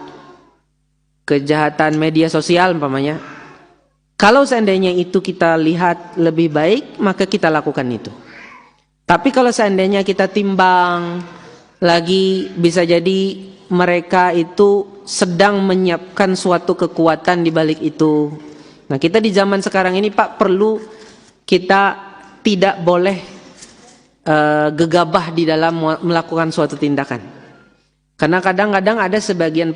media sosial umpamanya. Kalau seandainya itu kita lihat lebih baik, maka kita lakukan itu. Tapi kalau seandainya kita timbang lagi, bisa jadi mereka itu sedang menyiapkan suatu kekuatan di balik itu. Nah, kita di zaman sekarang ini Pak, perlu kita tidak boleh gegabah di dalam melakukan suatu tindakan. Karena kadang-kadang ada sebagian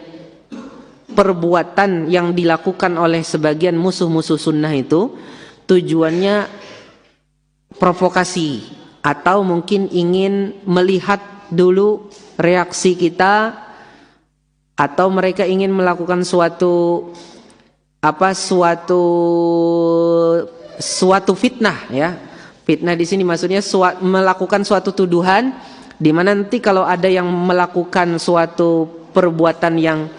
perbuatan yang dilakukan oleh sebagian musuh-musuh sunnah itu tujuannya provokasi, atau mungkin ingin melihat dulu reaksi kita, atau mereka ingin melakukan suatu fitnah ya. Fitnah di sini maksudnya melakukan suatu tuduhan di mana nanti kalau ada yang melakukan suatu perbuatan yang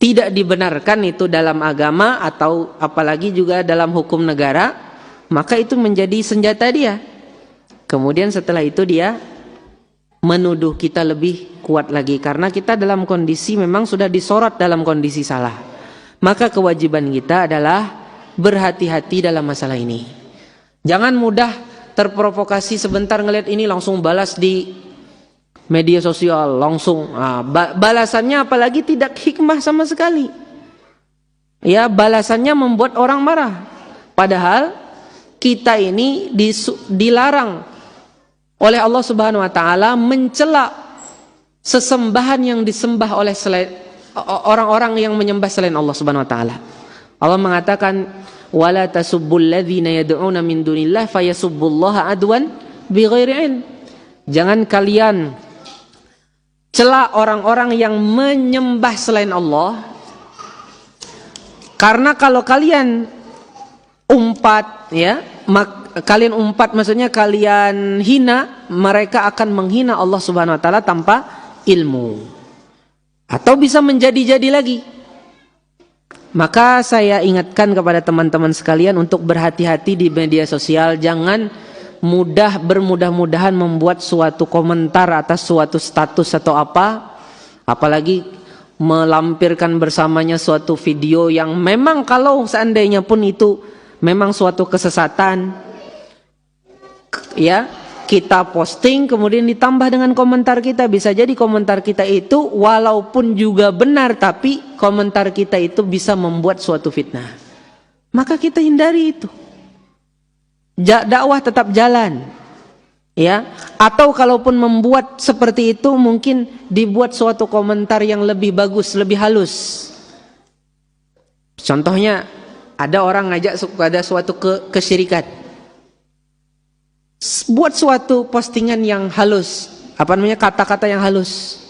tidak dibenarkan itu dalam agama atau apalagi juga dalam hukum negara, maka itu menjadi senjata dia. Kemudian setelah itu dia menuduh kita lebih kuat lagi karena kita dalam kondisi memang sudah disorot dalam kondisi salah. Maka kewajiban kita adalah berhati-hati dalam masalah ini. Jangan mudah terprovokasi sebentar ngelihat ini langsung balas di media sosial langsung. Balasannya apalagi tidak hikmah sama sekali. Ya, balasannya membuat orang marah. Padahal kita ini dilarang oleh Allah Subhanahu wa taala mencela sesembahan yang disembah oleh orang-orang yang menyembah selain Allah Subhanahu wa taala. Allah mengatakan wala tasubbul ladzina yad'una min dunillah fayasubbullaha adwan bighairi ilm. Jangan kalian cela orang-orang yang menyembah selain Allah, karena kalau kalian umpat ya, kalian umpat maksudnya kalian hina, mereka akan menghina Allah Subhanahu wa taala tanpa ilmu. Atau bisa menjadi-jadi lagi. Maka saya ingatkan kepada teman-teman sekalian untuk berhati-hati di media sosial, jangan bermudah-mudahan membuat suatu komentar atas suatu status atau apa, apalagi melampirkan bersamanya suatu video yang memang kalau seandainya pun itu memang suatu kesesatan, ya kita posting kemudian ditambah dengan komentar kita, bisa jadi komentar kita itu walaupun juga benar tapi komentar kita itu bisa membuat suatu fitnah, maka kita hindari itu. Dakwah tetap jalan, ya. Atau kalaupun membuat seperti itu, mungkin dibuat suatu komentar yang lebih bagus, lebih halus. Contohnya, ada orang ngajak pada suatu kesyirikan, buat suatu postingan yang halus, kata-kata yang halus.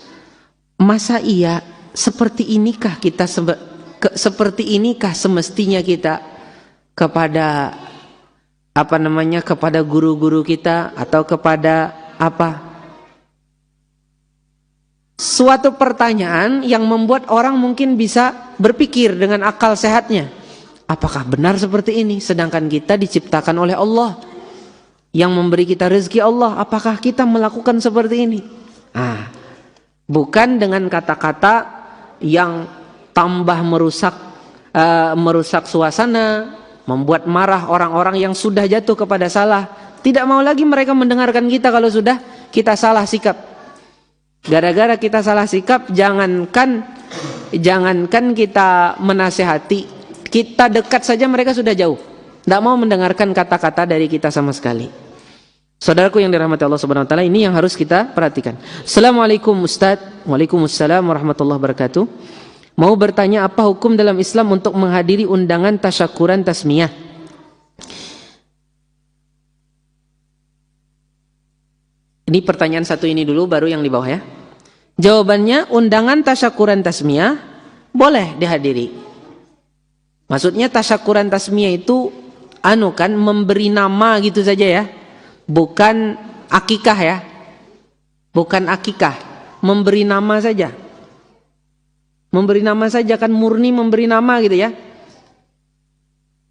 Masa iya seperti inikah kita seperti inikah semestinya kita kepada kepada guru-guru kita atau kepada apa? Suatu pertanyaan yang membuat orang mungkin bisa berpikir dengan akal sehatnya. Apakah benar seperti ini? Sedangkan kita diciptakan oleh Allah, yang memberi kita rezeki Allah. Apakah kita melakukan seperti ini? Bukan dengan kata-kata yang tambah merusak suasana, membuat marah orang-orang yang sudah jatuh kepada salah. Tidak mau lagi mereka mendengarkan kita kalau sudah kita salah sikap. Gara-gara kita salah sikap, jangankan kita menasihati, kita dekat saja mereka sudah jauh. Tidak mau mendengarkan kata-kata dari kita sama sekali. Saudaraku yang dirahmati Allah Subhanahu wa taala, ini yang harus kita perhatikan. Assalamualaikum Ustaz. Waalaikumsalam warahmatullahi wabarakatuh. Mau bertanya, apa hukum dalam Islam untuk menghadiri undangan tasyakuran tasmiyah? Ini pertanyaan satu ini dulu, baru yang di bawah ya. Jawabannya, undangan tasyakuran tasmiyah boleh dihadiri. Maksudnya tasyakuran tasmiyah itu memberi nama gitu saja ya. Bukan akikah ya. Bukan akikah, memberi nama saja. Memberi nama saja kan, murni memberi nama gitu ya.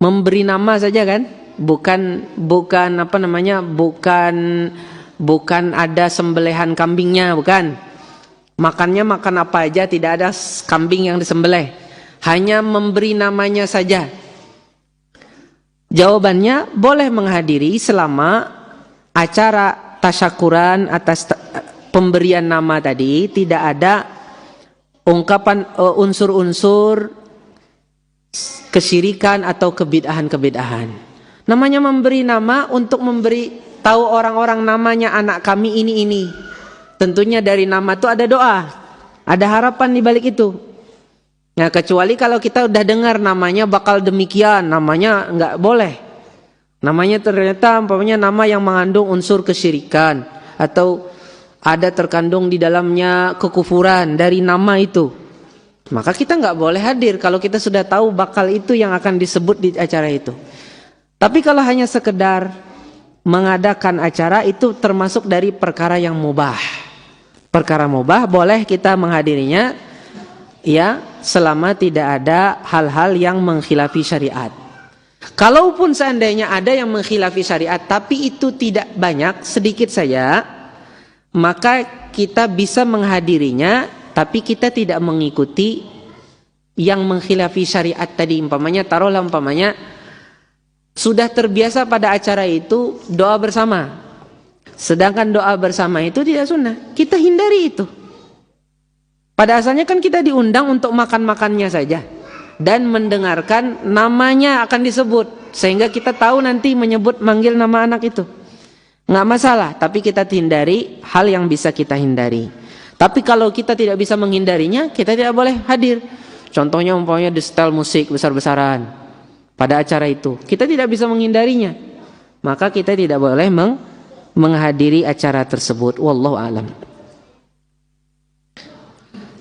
Memberi nama saja kan, bukan ada sembelihan kambingnya, bukan. Makannya makan apa aja, tidak ada kambing yang disembelih. Hanya memberi namanya saja. Jawabannya, boleh menghadiri selama acara tasyakuran atas pemberian nama tadi tidak ada ungkapan unsur-unsur kesyirikan atau kebid'ahan-kebid'ahan. Namanya memberi nama untuk memberi tahu orang-orang namanya anak kami ini. Tentunya dari nama itu ada doa, ada harapan di balik itu. Nah, kecuali kalau kita udah dengar namanya bakal demikian, namanya nggak boleh. Namanya ternyata nama yang mengandung unsur kesyirikan atau ada terkandung di dalamnya kekufuran dari nama itu, maka kita nggak boleh hadir kalau kita sudah tahu bakal itu yang akan disebut di acara itu. Tapi kalau hanya sekedar mengadakan acara, itu termasuk dari perkara yang mubah. Perkara mubah boleh kita menghadirinya Ya, selama tidak ada hal-hal yang mengkhilafi syariat. Kalaupun seandainya ada yang mengkhilafi syariat tapi itu tidak banyak, sedikit saja, maka kita bisa menghadirinya tapi kita tidak mengikuti yang mengkhilafi syariat tadi. Taruhlah sudah terbiasa pada acara itu doa bersama, sedangkan doa bersama itu tidak sunnah, kita hindari itu. Pada asalnya kan kita diundang untuk makan-makannya saja dan mendengarkan namanya akan disebut, sehingga kita tahu nanti manggil nama anak itu. Nggak masalah, tapi kita hindari hal yang bisa kita hindari. Tapi kalau kita tidak bisa menghindarinya, kita tidak boleh hadir. Contohnya umpamanya di setel musik besar-besaran pada acara itu, kita tidak bisa menghindarinya, maka kita tidak boleh menghadiri acara tersebut. Wallahu a'lam.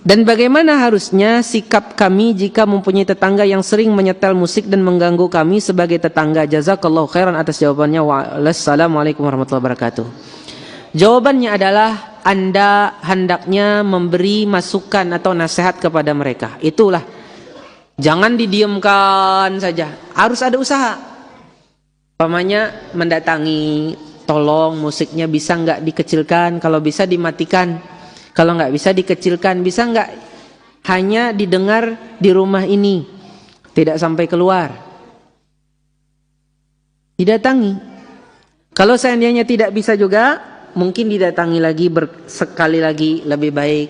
Dan bagaimana harusnya sikap kami jika mempunyai tetangga yang sering menyetel musik dan mengganggu kami sebagai tetangga? Jazakallahu khairan atas jawabannya. Wassalamualaikum warahmatullahi wabarakatuh. Jawabannya adalah Anda hendaknya memberi masukan atau nasihat kepada mereka. Itulah. Jangan didiamkan saja. Harus ada usaha. Umpamanya mendatangi, tolong musiknya bisa nggak dikecilkan, kalau bisa dimatikan. Kalau nggak bisa dikecilkan, bisa nggak hanya didengar di rumah ini, tidak sampai keluar. Didatangi. Kalau seandainya tidak bisa juga, mungkin didatangi lagi sekali lagi lebih baik.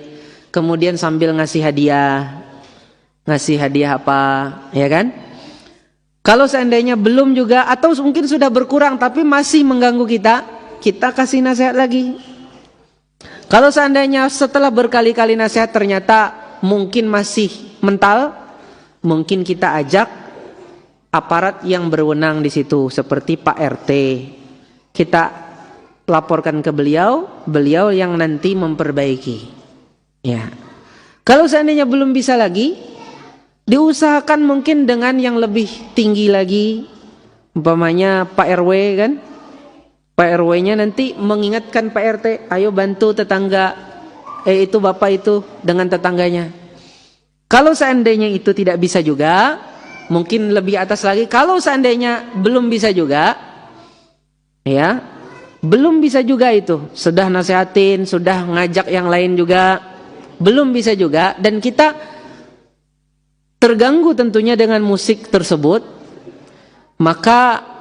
Kemudian sambil ngasih hadiah apa, ya kan? Kalau seandainya belum juga, atau mungkin sudah berkurang tapi masih mengganggu kita kasih nasihat lagi. Kalau seandainya setelah berkali-kali nasihat ternyata mungkin masih mental, mungkin kita ajak aparat yang berwenang di situ seperti Pak RT. Kita laporkan ke beliau yang nanti memperbaiki. Ya. Kalau seandainya belum bisa lagi, diusahakan mungkin dengan yang lebih tinggi lagi, umpamanya Pak RW kan. Pak RW-nya nanti mengingatkan Pak RT, ayo bantu tetangga, itu bapak itu dengan tetangganya. Kalau seandainya itu tidak bisa juga, mungkin lebih atas lagi. Kalau seandainya belum bisa juga, ya, belum bisa juga itu, sudah nasihatin, sudah ngajak yang lain juga, belum bisa juga, dan kita terganggu tentunya dengan musik tersebut, maka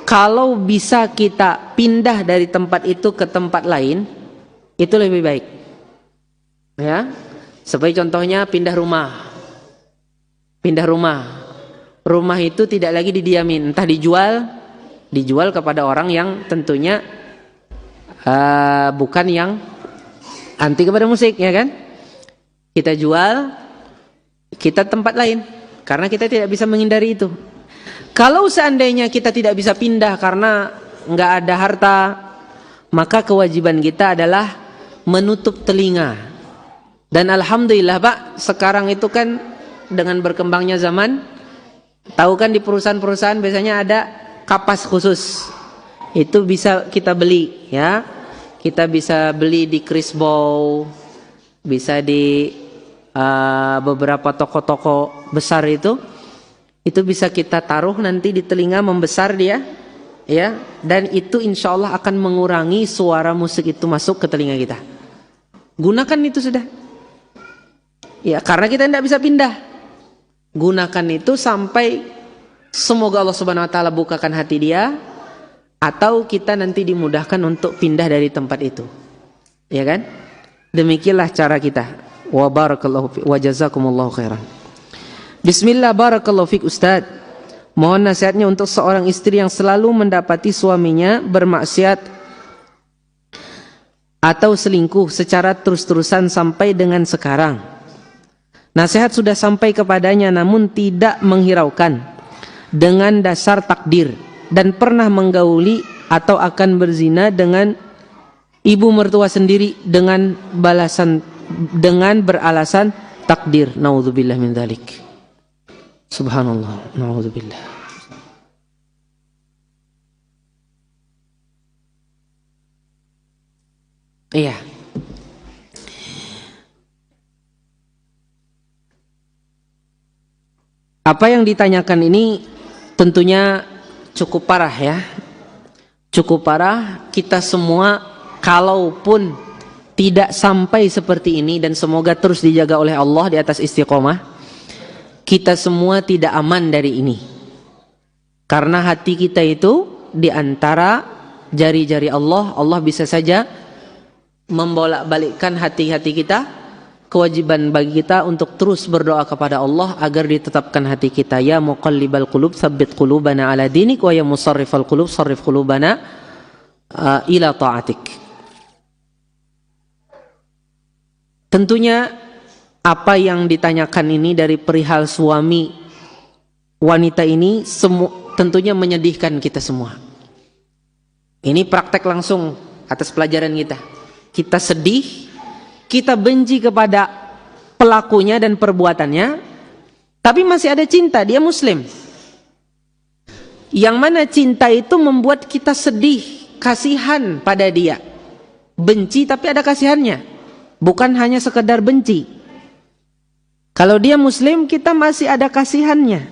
kalau bisa kita pindah dari tempat itu ke tempat lain, itu lebih baik. Ya, seperti contohnya pindah rumah. Rumah itu tidak lagi didiamin, entah dijual kepada orang yang tentunya bukan yang anti kepada musik, ya kan? Kita jual, kita tempat lain, karena kita tidak bisa menghindari itu. Kalau seandainya kita tidak bisa pindah karena nggak ada harta, maka kewajiban kita adalah menutup telinga. Dan alhamdulillah Pak, sekarang itu kan dengan berkembangnya zaman, tahu kan di perusahaan-perusahaan biasanya ada kapas khusus. Itu bisa kita beli, ya. Kita bisa beli di Krisbow, bisa di beberapa toko-toko besar itu bisa kita taruh nanti di telinga, membesar dia, ya, dan itu insya Allah akan mengurangi suara musik itu masuk ke telinga kita. Gunakan itu sudah, ya, karena kita tidak bisa pindah. Gunakan itu sampai semoga Allah Subhanahu Wa Taala bukakan hati dia, atau kita nanti dimudahkan untuk pindah dari tempat itu, ya kan? Demikianlah cara kita. Wa barakallahu fi wa jazakumullahu khairan. Bismillah, barakallahu fiik Ustaz. Mohon nasihatnya untuk seorang istri yang selalu mendapati suaminya bermaksiat atau selingkuh secara terus-terusan sampai dengan sekarang. Nasihat sudah sampai kepadanya namun tidak menghiraukan dengan dasar takdir dan pernah menggauli atau akan berzina dengan ibu mertua sendiri dengan beralasan takdir. Naudzubillah min dzalik. Subhanallah, na'udzubillah. Iya. Apa yang ditanyakan ini tentunya cukup parah ya. Cukup parah. Kita semua kalaupun tidak sampai seperti ini, dan semoga terus dijaga oleh Allah di atas istiqomah, kita semua tidak aman dari ini. Karena hati kita itu di antara jari-jari Allah. Allah bisa saja membolak-balikkan hati-hati kita. Kewajiban bagi kita untuk terus berdoa kepada Allah agar ditetapkan hati kita. Ya muqallibal qulub tsabbit qulubana ala dinik, wa ya musarrifal qulub sarrif qulubana ila ta'atik. Tentunya apa yang ditanyakan ini dari perihal suami wanita ini tentunya menyedihkan kita semua. Ini praktek langsung atas pelajaran kita. Kita sedih, kita benci kepada pelakunya dan perbuatannya, tapi masih ada cinta, dia muslim. Yang mana cinta itu membuat kita sedih, kasihan pada dia. Benci tapi ada kasihannya, bukan hanya sekedar benci. Kalau dia muslim, kita masih ada kasihannya,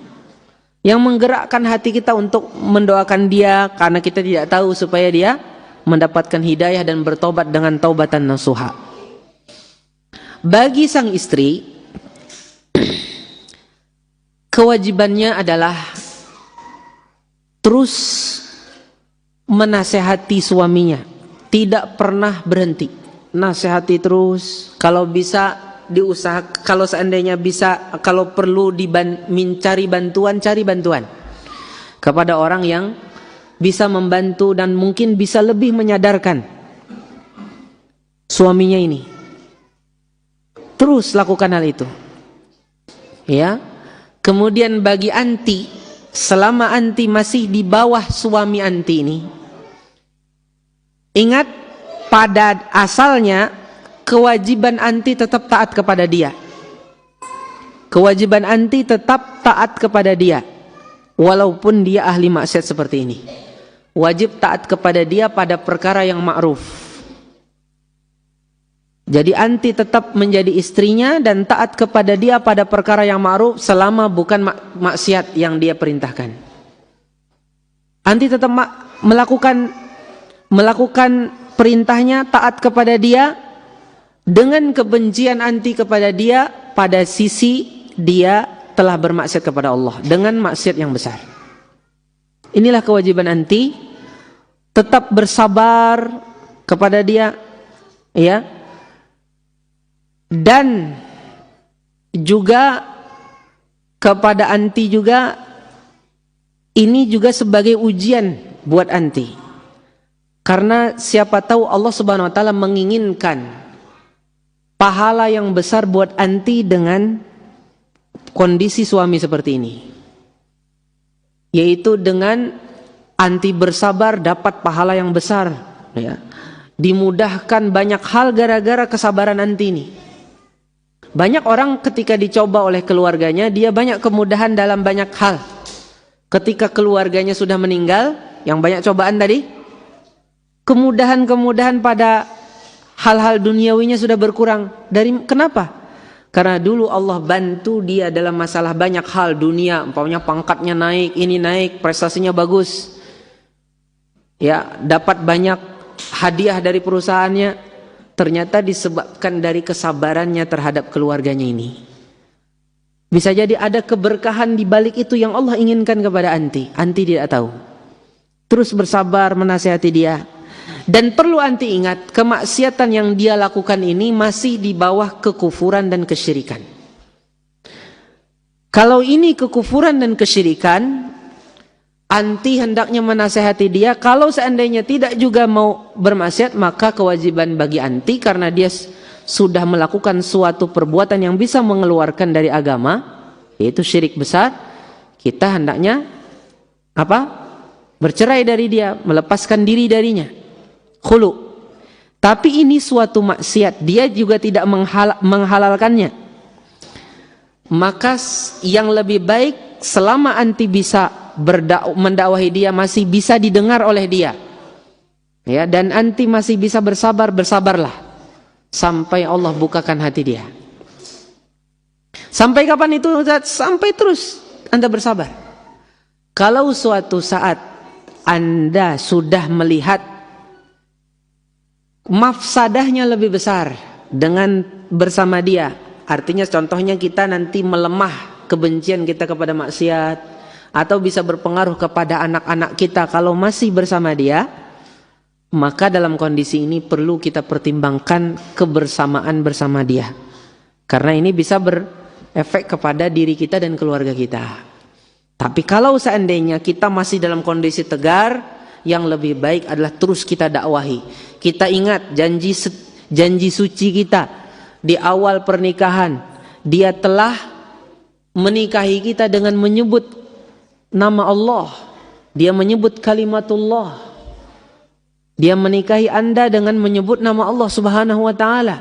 yang menggerakkan hati kita untuk mendoakan dia, karena kita tidak tahu supaya dia mendapatkan hidayah dan bertobat dengan taubatan nasuha. Bagi sang istri, kewajibannya adalah terus menasehati suaminya, tidak pernah berhenti, nasihati terus. Kalau bisa diusahakan, kalau seandainya bisa, kalau perlu cari bantuan kepada orang yang bisa membantu dan mungkin bisa lebih menyadarkan suaminya ini. Terus lakukan hal itu. Ya. Kemudian bagi anti, selama anti masih di bawah suami anti ini, ingat pada asalnya kewajiban anti tetap taat kepada dia. Kewajiban anti tetap taat kepada dia, walaupun dia ahli maksiat seperti ini. Wajib taat kepada dia pada perkara yang ma'ruf. Jadi anti tetap menjadi istrinya dan taat kepada dia pada perkara yang ma'ruf selama bukan maksiat yang dia perintahkan. Anti tetap melakukan perintahnya, taat kepada dia, dengan kebencian anti kepada dia pada sisi dia telah bermaksiat kepada Allah dengan maksiat yang besar. Inilah kewajiban anti, tetap bersabar kepada dia, ya. Dan juga kepada anti juga, ini juga sebagai ujian buat anti. Karena siapa tahu Allah Subhanahu wa taala menginginkan pahala yang besar buat anti dengan kondisi suami seperti ini, yaitu dengan anti bersabar dapat pahala yang besar, ya. Dimudahkan banyak hal gara-gara kesabaran anti ini. Banyak orang ketika dicoba oleh keluarganya, dia banyak kemudahan dalam banyak hal. Ketika keluarganya sudah meninggal, yang banyak cobaan tadi, kemudahan-kemudahan pada hal-hal duniawinya sudah berkurang. Kenapa? Karena dulu Allah bantu dia dalam masalah banyak hal dunia, umpamanya pangkatnya naik, ini naik, prestasinya bagus, ya, dapat banyak hadiah dari perusahaannya. Ternyata disebabkan dari kesabarannya terhadap keluarganya ini. Bisa jadi ada keberkahan di balik itu yang Allah inginkan kepada anti. Anti tidak tahu. Terus bersabar menasihati dia. Dan perlu anti ingat, kemaksiatan yang dia lakukan ini masih di bawah kekufuran dan kesyirikan. Kalau ini kekufuran dan kesyirikan, anti hendaknya menasihati dia. Kalau seandainya tidak juga mau bermaksiat, maka kewajiban bagi anti, karena dia sudah melakukan suatu perbuatan yang bisa mengeluarkan dari agama, yaitu syirik besar, kita hendaknya bercerai dari dia, melepaskan diri darinya, khulu. Tapi ini suatu maksiat, dia juga tidak menghalalkannya. Maka yang lebih baik, selama anti bisa mendakwahi dia, masih bisa didengar oleh dia, ya, dan anti masih bisa bersabar, bersabarlah sampai Allah bukakan hati dia. Sampai kapan itu? Sampai terus Anda bersabar. Kalau suatu saat Anda sudah melihat mafsadahnya lebih besar dengan bersama dia, artinya contohnya kita nanti melemah kebencian kita kepada maksiat, atau bisa berpengaruh kepada anak-anak kita kalau masih bersama dia, maka dalam kondisi ini perlu kita pertimbangkan kebersamaan bersama dia, karena ini bisa berefek kepada diri kita dan keluarga kita. Tapi kalau seandainya kita masih dalam kondisi tegar, yang lebih baik adalah terus kita dakwahi. Kita ingat janji suci kita di awal pernikahan. Dia telah menikahi kita dengan menyebut nama Allah. Dia menyebut kalimatullah. Dia menikahi Anda dengan menyebut nama Allah Subhanahu wa ta'ala.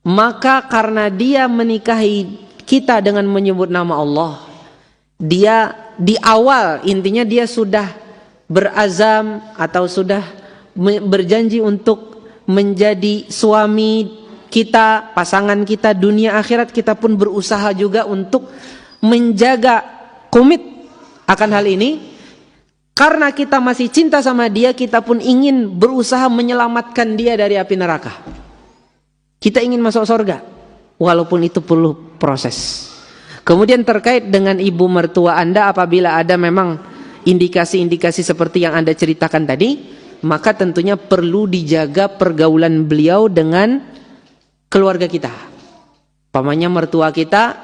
Maka karena dia menikahi kita dengan menyebut nama Allah, dia di awal intinya dia sudah berazam atau sudah berjanji untuk menjadi suami kita, pasangan kita, dunia akhirat. Kita pun berusaha juga untuk menjaga komit akan hal ini. Karena kita masih cinta sama dia, kita pun ingin berusaha menyelamatkan dia dari api neraka. Kita ingin masuk surga, walaupun itu perlu proses. Kemudian terkait dengan ibu mertua Anda, apabila ada memang indikasi-indikasi seperti yang Anda ceritakan tadi, maka tentunya perlu dijaga pergaulan beliau dengan keluarga kita. Pamannya mertua kita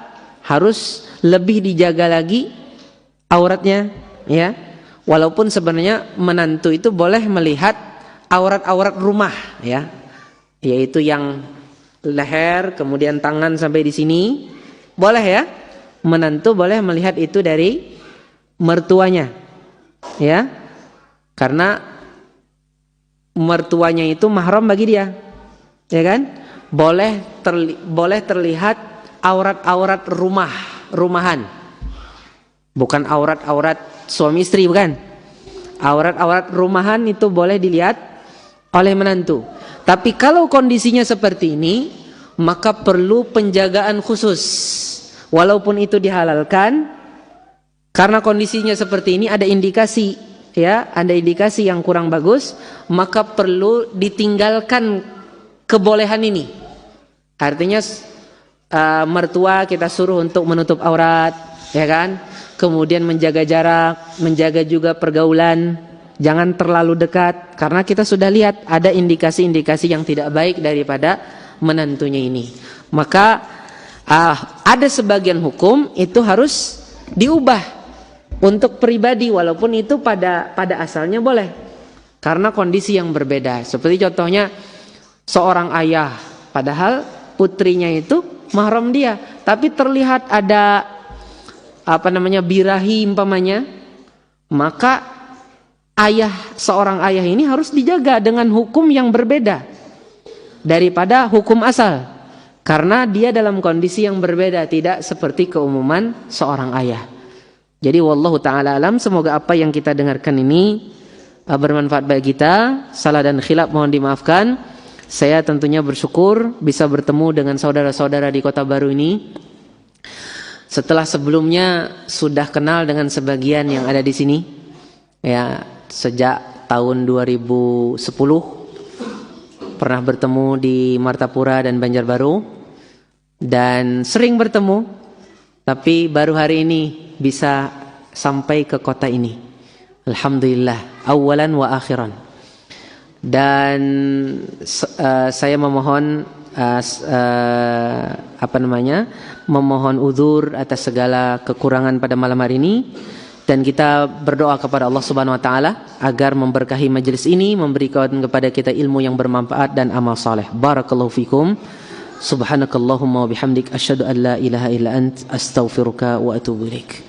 harus lebih dijaga lagi auratnya, ya. Walaupun sebenarnya menantu itu boleh melihat aurat-aurat rumah, ya, yaitu yang leher, kemudian tangan sampai di sini, boleh ya. Menantu boleh melihat itu dari mertuanya, ya, karena mertuanya itu mahram bagi dia, ya kan? Boleh terlihat aurat-aurat rumahan, bukan aurat-aurat suami istri, bukan. Aurat-aurat rumahan itu boleh dilihat oleh menantu. Tapi kalau kondisinya seperti ini, maka perlu penjagaan khusus. Walaupun itu dihalalkan, karena kondisinya seperti ini ada indikasi, ya, ada indikasi yang kurang bagus, maka perlu ditinggalkan kebolehan ini. Artinya mertua kita suruh untuk menutup aurat, ya kan? Kemudian menjaga jarak, menjaga juga pergaulan, jangan terlalu dekat, karena kita sudah lihat ada indikasi-indikasi yang tidak baik daripada menantunya ini. Maka ada sebagian hukum itu harus diubah untuk pribadi, walaupun itu pada asalnya boleh, karena kondisi yang berbeda. Seperti contohnya seorang ayah, padahal putrinya itu mahram dia, tapi terlihat ada birahi umpamanya, maka seorang ayah ini harus dijaga dengan hukum yang berbeda daripada hukum asal, karena dia dalam kondisi yang berbeda, tidak seperti keumuman seorang ayah. Jadi wallahu ta'ala alam, semoga apa yang kita dengarkan ini bermanfaat bagi kita. Salah dan khilaf mohon dimaafkan. Saya tentunya bersyukur bisa bertemu dengan saudara-saudara di Kota Baru ini. Setelah sebelumnya sudah kenal dengan sebagian yang ada di sini, ya, sejak tahun 2010 pernah bertemu di Martapura dan Banjarbaru, dan sering bertemu, tapi baru hari ini bisa sampai ke kota ini. Alhamdulillah, awalan wa akhiran. Dan saya memohon memohon uzur atas segala kekurangan pada malam hari ini, dan kita berdoa kepada Allah Subhanahu wa taala agar memberkahi majelis ini, memberikan kepada kita ilmu yang bermanfaat dan amal saleh. Barakallahu fikum. Subhanakallahumma wa bihamdik asyhadu an la ilaha illa ant astaghfiruka wa atubu ilaik.